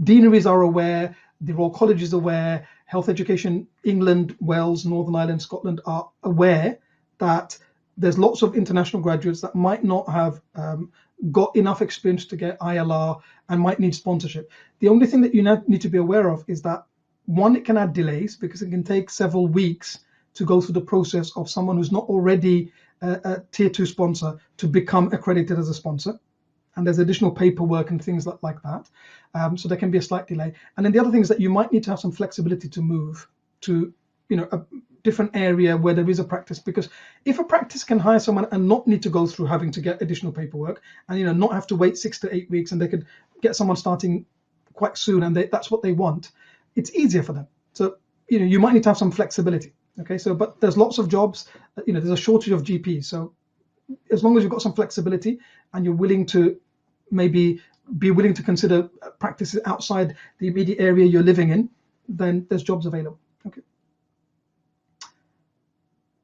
deaneries are aware, the Royal College is aware, Health Education England, Wales, Northern Ireland, Scotland are aware that there's lots of international graduates that might not have got enough experience to get ILR and might need sponsorship. The only thing that you need to be aware of is that, one, it can add delays because it can take several weeks to go through the process of someone who's not already a tier 2 sponsor to become accredited as a sponsor. And there's additional paperwork and things like that. So there can be a slight delay. And then the other thing is that you might need to have some flexibility to move to a different area where there is a practice, because if a practice can hire someone and not need to go through having to get additional paperwork and not have to wait 6 to 8 weeks, and they could get someone starting quite soon, and that's what they want, it's easier for them. So you might need to have some flexibility. Okay, so but there's lots of jobs, there's a shortage of GPs. So as long as you've got some flexibility and you're willing to maybe be willing to consider practices outside the immediate area you're living in, then there's jobs available. Okay.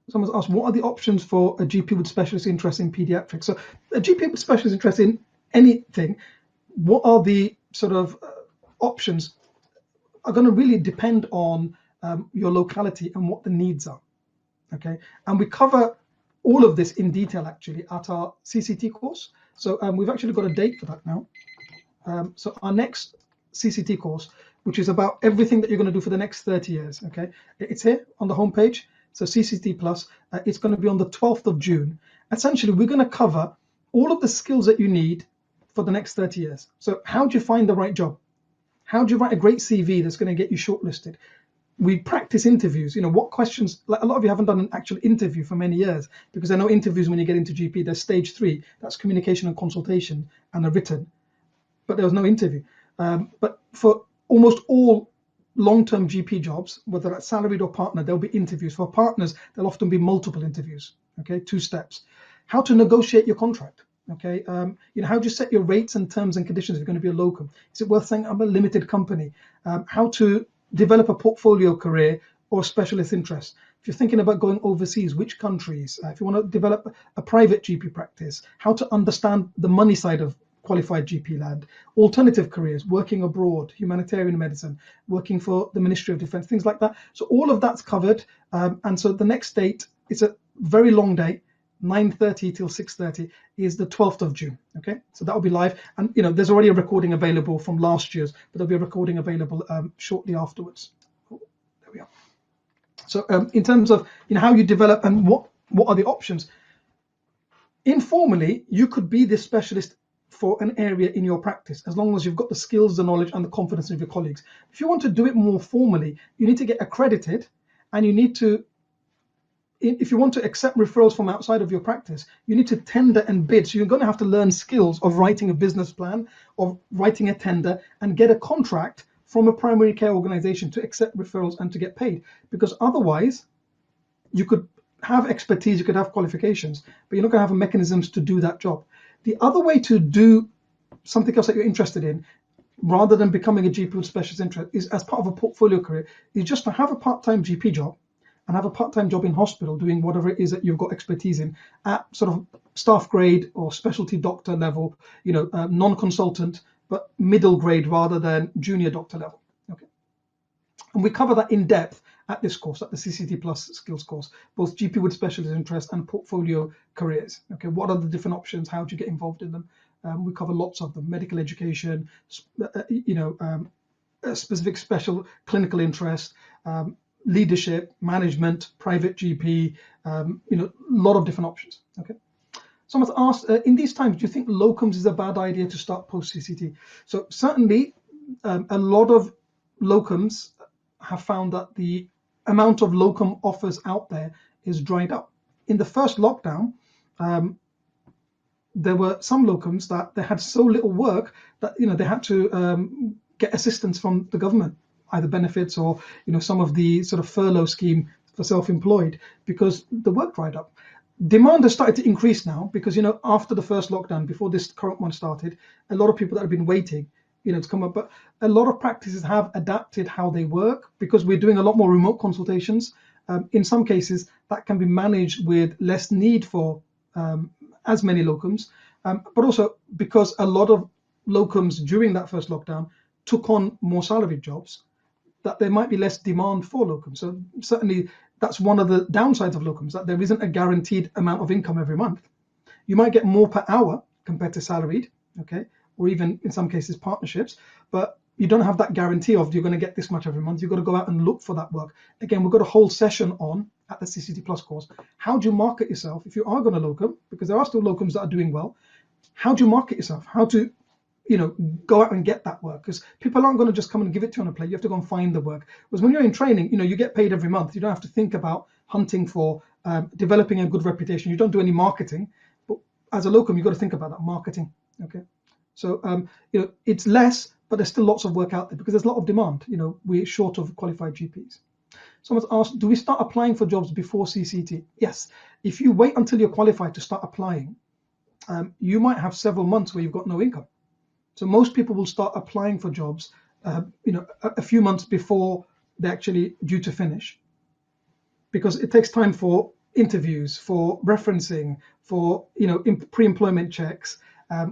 Someone's asked, what are the options for a GP with specialist interest in pediatrics? So a GP with specialist interest in anything, what are the sort of options are going to really depend on your locality and what the needs are. Okay, and we cover all of this in detail actually at our CCT course. So we've actually got a date for that now. So our next CCT course, which is about everything that you're going to do for the next 30 years. Okay, it's here on the homepage. So CCT Plus, it's going to be on the 12th of June. Essentially, we're going to cover all of the skills that you need for the next 30 years. So how do you find the right job? How do you write a great CV that's going to get you shortlisted? We practice interviews. What questions, like a lot of you haven't done an actual interview for many years, because I know interviews when you get into GP, there's stage 3, that's communication and consultation and a written, but there was no interview. But for almost all long-term GP jobs, whether that's salaried or partner, there'll be interviews. For partners, there'll often be multiple interviews. Okay, 2 steps. How to negotiate your contract. Okay, how do you set your rates and terms and conditions if you're going to be a locum? Is it worth saying I'm a limited company? How to develop a portfolio career or specialist interest. If you're thinking about going overseas, which countries? If you want to develop a private GP practice, how to understand the money side of qualified GP land, alternative careers, working abroad, humanitarian medicine, working for the Ministry of Defence, things like that. So all of that's covered. And so the next date, it's a very long day, 9:30 till 6:30, is the 12th of June. Okay, so that will be live. And there's already a recording available from last year's, but there'll be a recording available shortly afterwards. Oh, there we are. So in terms of how you develop and what are the options, informally, you could be this specialist for an area in your practice, as long as you've got the skills, the knowledge, and the confidence of your colleagues. If you want to do it more formally, you need to get accredited, and you need to, if you want to accept referrals from outside of your practice, you need to tender and bid. So you're going to have to learn skills of writing a business plan, of writing a tender, and get a contract from a primary care organization to accept referrals and to get paid. Because otherwise, you could have expertise, you could have qualifications, but you're not going to have mechanisms to do that job. The other way to do something else that you're interested in, rather than becoming a GP with specialist interest, is as part of a portfolio career, is just to have a part-time GP job and have a part-time job in hospital doing whatever it is that you've got expertise in at sort of staff grade or specialty doctor level, non-consultant, but middle grade rather than junior doctor level. Okay, and we cover that in depth at this course, at the CCT Plus skills course, both GP with specialist interest and portfolio careers. Okay, what are the different options? How do you get involved in them? We cover lots of them: medical education, a specific special clinical interest, leadership, management, private GP, a lot of different options. Okay. Someone's asked, in these times, do you think locums is a bad idea to start post CCT? So certainly a lot of locums have found that the amount of locum offers out there is dried up. In the first lockdown, there were some locums that they had so little work that they had to get assistance from the government, either benefits or some of the sort of furlough scheme for self-employed, because the work dried up. Demand has started to increase now because after the first lockdown, before this current one started, a lot of people that have been waiting to come up, but a lot of practices have adapted how they work because we're doing a lot more remote consultations. In some cases that can be managed with less need for as many locums, but also because a lot of locums during that first lockdown took on more salaried jobs, that there might be less demand for locums. So certainly that's one of the downsides of locums, that there isn't a guaranteed amount of income every month. You might get more per hour compared to salaried, okay, or even in some cases partnerships, but you don't have that guarantee of you're going to get this much every month. You've got to go out and look for that work. Again, we've got a whole session on at the CCT Plus course. How do you market yourself if you are going to locum? Because there are still locums that are doing well. How do you market yourself? How to go out and get that work, because people aren't going to just come and give it to you on a plate. You have to go and find the work. Because when you're in training, you get paid every month. You don't have to think about hunting for developing a good reputation. You don't do any marketing. But as a locum, you've got to think about that marketing. Okay, so it's less, but there's still lots of work out there because there's a lot of demand. We're short of qualified GPs. Someone's asked, do we start applying for jobs before CCT? Yes. If you wait until you're qualified to start applying, you might have several months where you've got no income. So most people will start applying for jobs, a few months before they're actually due to finish, because it takes time for interviews, for referencing, for pre-employment checks.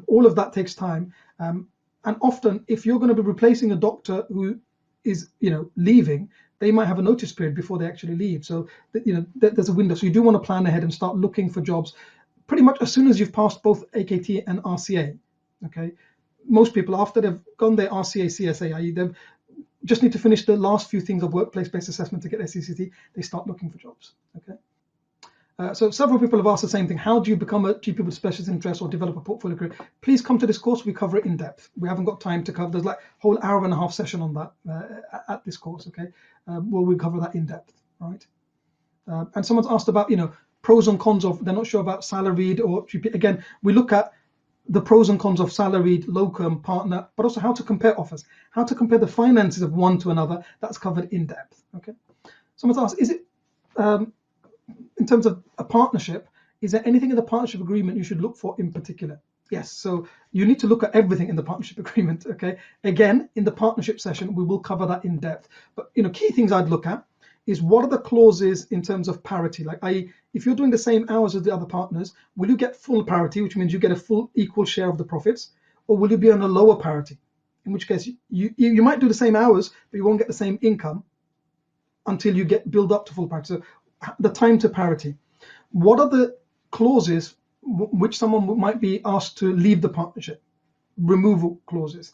All of that takes time, and often if you're going to be replacing a doctor who is leaving, they might have a notice period before they actually leave. So there's a window. So you do want to plan ahead and start looking for jobs pretty much as soon as you've passed both AKT and RCA. Okay. Most people, after they've gone their RCA, CSA, i.e. they just need to finish the last few things of workplace-based assessment to get their CCT, they start looking for jobs. Okay. So several people have asked the same thing. How do you become a GP with specialist interest or develop a portfolio career? Please come to this course. We cover it in depth. We haven't got time to cover. There's like a whole hour-and-a-half session on that at this course. Okay, where we cover that in depth. Right. And someone's asked about pros and cons of, they're not sure about salaried or GP. Again, we look at the pros and cons of salaried, locum, partner, but also how to compare offers, how to compare the finances of one to another. That's covered in depth. Okay. Someone's asked, is it in terms of a partnership, is there anything in the partnership agreement you should look for in particular? Yes. So you need to look at everything in the partnership agreement. Okay. Again, in the partnership session, we will cover that in depth. But key things I'd look at is what are the clauses in terms of parity, like i.e. if you're doing the same hours as the other partners, will you get full parity, which means you get a full equal share of the profits, or will you be on a lower parity, in which case you might do the same hours but you won't get the same income until you build up to full parity. So the time to parity, what are the clauses which someone might be asked to leave the partnership, removal clauses,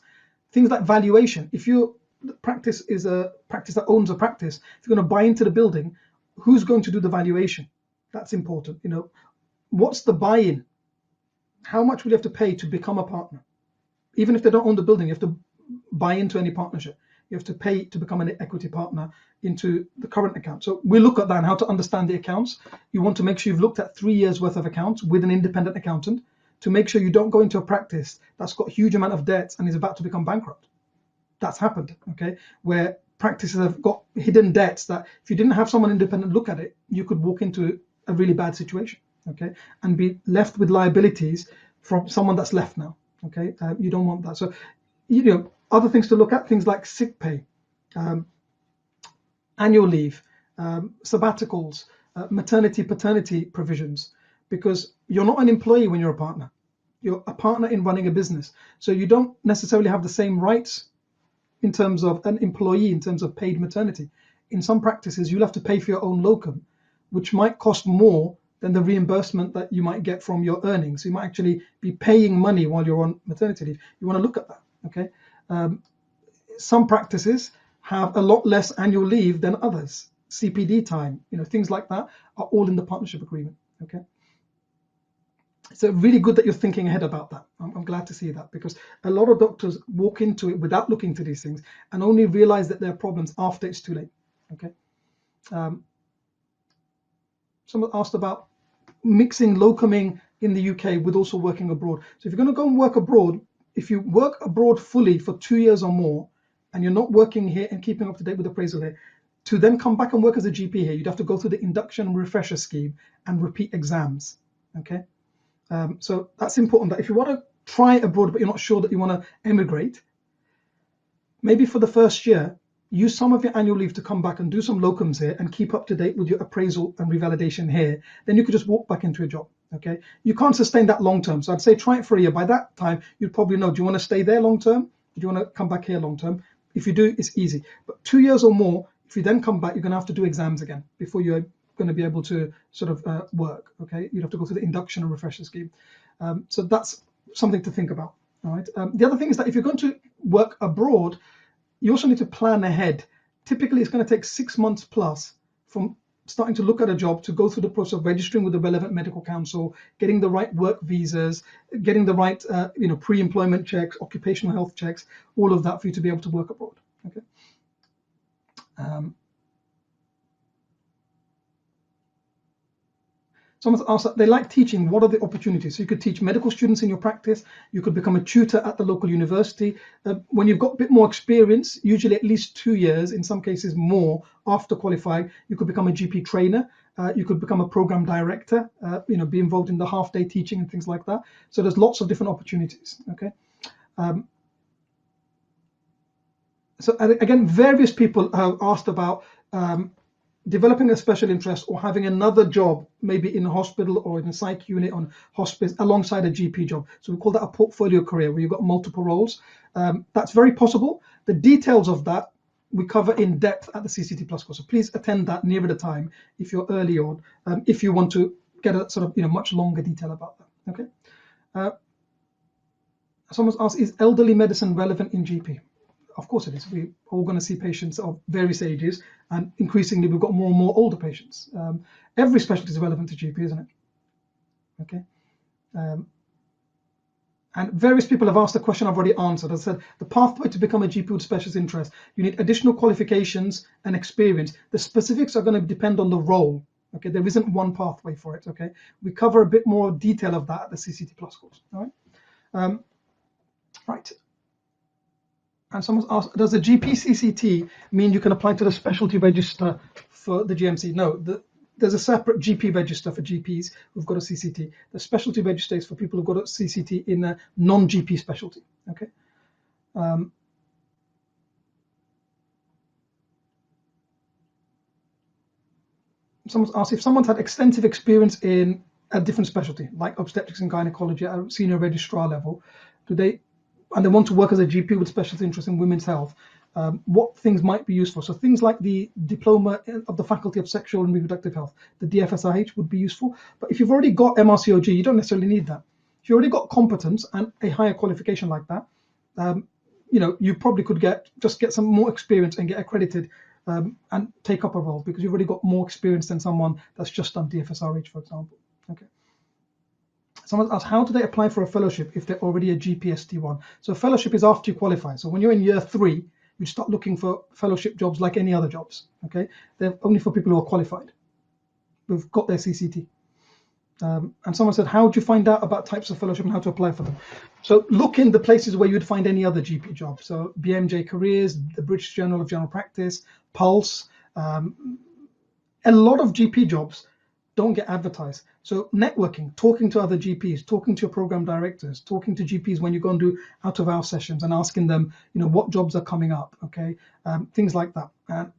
things like valuation. If the practice is a practice that owns a practice, if you're going to buy into the building, who's going to do the valuation? That's important. What's the buy-in? How much will you have to pay to become a partner? Even if they don't own the building, you have to buy into any partnership. You have to pay to become an equity partner into the current account. So we look at that and how to understand the accounts. You want to make sure you've looked at 3 years worth of accounts with an independent accountant to make sure you don't go into a practice that's got a huge amount of debts and is about to become bankrupt. That's happened, okay, where practices have got hidden debts that if you didn't have someone independent look at it, you could walk into a really bad situation, okay, and be left with liabilities from someone that's left now, okay. You don't want that. So, other things to look at, things like sick pay, annual leave, sabbaticals, maternity, paternity provisions, because you're not an employee when you're a partner. You're a partner in running a business. So you don't necessarily have the same rights in terms of an employee, in terms of paid maternity. In some practices, you'll have to pay for your own locum, which might cost more than the reimbursement that you might get from your earnings. So you might actually be paying money while you're on maternity leave. You want to look at that, okay? Some practices have a lot less annual leave than others. CPD time, things like that are all in the partnership agreement, okay? it's really good that you're thinking ahead about that. I'm glad to see that, because a lot of doctors walk into it without looking to these things and only realize that there are problems after it's too late. Okay. Someone asked about mixing locuming in the UK with also working abroad. So if you're going to go and work abroad, if you work abroad fully for 2 years or more, and you're not working here and keeping up to date with appraisal here, to then come back and work as a GP here, you'd have to go through the induction and refresher scheme and repeat exams. Okay. So that's important, that if you want to try abroad but you're not sure that you want to emigrate, maybe for the first year, use some of your annual leave to come back and do some locums here and keep up to date with your appraisal and revalidation here. Then you could just walk back into a job. Okay. You can't sustain that long term. So I'd say try it for a year. By that time, you'd probably know, do you want to stay there long term? Do you want to come back here long term? If you do, it's easy. But 2 years or more, if you then come back, you're going to have to do exams again before you're going to be able to sort of work. Okay. You'd have to go through the induction and refresher scheme. So that's something to think about. All right. The other thing is that if you're going to work abroad, you also need to plan ahead. Typically, it's going to take 6 months plus from starting to look at a job to go through the process of registering with the relevant medical council, getting the right work visas, getting the right pre-employment checks, occupational health checks, all of that for you to be able to work abroad. Okay. Someone's asked that they like teaching. What are the opportunities? So you could teach medical students in your practice. You could become a tutor at the local university. When you've got a bit more experience, usually at least 2 years, in some cases more, after qualifying, you could become a GP trainer. You could become a program director, be involved in the half-day teaching and things like that. So there's lots of different opportunities. Okay. So again, various people have asked about developing a special interest or having another job, maybe in a hospital or in a psych unit on hospice alongside a GP job. So we call that a portfolio career, where you've got multiple roles. That's very possible. The details of that we cover in depth at the CCT Plus course. So please attend that nearer the time if you're early on, if you want to get a sort of much longer detail about that. Okay. Someone's asked, is elderly medicine relevant in GP? Of course it is. We're all going to see patients of various ages, and increasingly we've got more and more older patients. Every specialty is relevant to GP, isn't it? Okay. And various people have asked the question I've already answered. I said the pathway to become a GP with specialist interest, you need additional qualifications and experience. The specifics are going to depend on the role. Okay, there isn't one pathway for it. Okay, we cover a bit more detail of that at the CCT Plus course. All right. Right. And someone's asked, does the GP CCT mean you can apply to the specialty register for the GMC? No, there's a separate GP register for GPs who've got a CCT. The specialty register is for people who've got a CCT in a non-GP specialty. Okay. Someone's asked, if someone's had extensive experience in a different specialty, like obstetrics and gynecology at a senior registrar level, and they want to work as a GP with specialist interest in women's health, what things might be useful? So things like the diploma of the Faculty of Sexual and Reproductive Health, the DFSIH, would be useful. But if you've already got MRCOG, you don't necessarily need that. If you already got competence and a higher qualification like that, you probably could get some more experience and get accredited and take up a role, because you've already got more experience than someone that's just done DFSRH, for example. Okay. Someone asked, how do they apply for a fellowship if they're already a GPST1? So a fellowship is after you qualify. So when you're in year 3, you start looking for fellowship jobs like any other jobs. Okay, they're only for people who are qualified, who've got their CCT. And someone said, how do you find out about types of fellowship and how to apply for them? So look in the places where you'd find any other GP job. So BMJ Careers, the British Journal of General Practice, Pulse. A lot of GP jobs don't get advertised. So networking, talking to other GPs, talking to your program directors, talking to GPs when you go and do out-of-hours sessions and asking them, what jobs are coming up, okay? Things like that.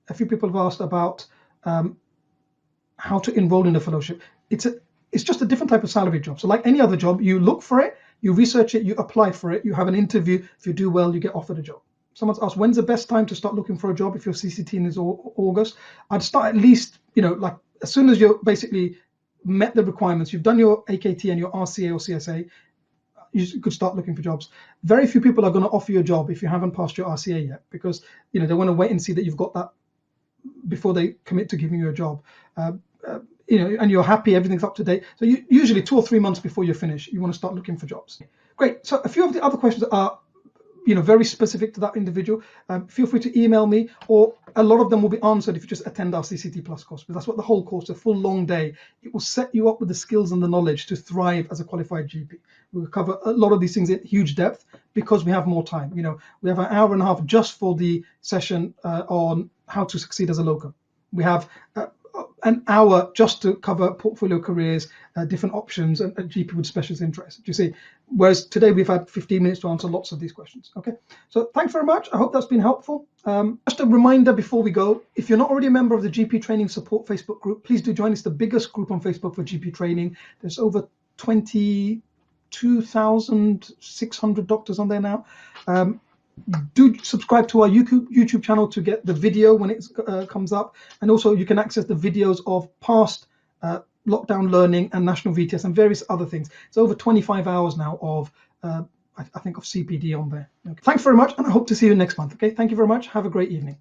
A few people have asked about how to enroll in a fellowship. It's just a different type of salary job. So like any other job, you look for it, you research it, you apply for it, you have an interview. If you do well, you get offered a job. Someone's asked, when's the best time to start looking for a job if your CCT is August? I'd start at least, like as soon as you're basically met the requirements, you've done your AKT and your RCA or CSA, you could start looking for jobs. Very few people are going to offer you a job if you haven't passed your RCA yet, because they want to wait and see that you've got that before they commit to giving you a job. and you're happy, everything's up to date. So usually 2 or 3 months before you finish, you want to start looking for jobs. Great. So a few of the other questions are, very specific to that individual. Feel free to email me, or a lot of them will be answered if you just attend our CCT Plus course, because that's what the whole course, a full long day, it will set you up with the skills and the knowledge to thrive as a qualified GP. We'll cover a lot of these things in huge depth because we have more time. We have an hour and a half just for the session on how to succeed as a locum. We have an hour just to cover portfolio careers, different options, and GP with specialist interests. You see, whereas today we've had 15 minutes to answer lots of these questions. Okay, so thanks very much. I hope that's been helpful. Just a reminder before we go, if you're not already a member of the GP Training Support Facebook group, please do join. It's the biggest group on Facebook for GP training. There's over 22,600 doctors on there now. Do subscribe to our YouTube channel to get the video when it comes up, and also you can access the videos of past lockdown learning and national VTS and various other things. It's over 25 hours now of I think of CPD on there. Okay. Thanks very much, and I hope to see you next month. Okay, thank you very much. Have a great evening.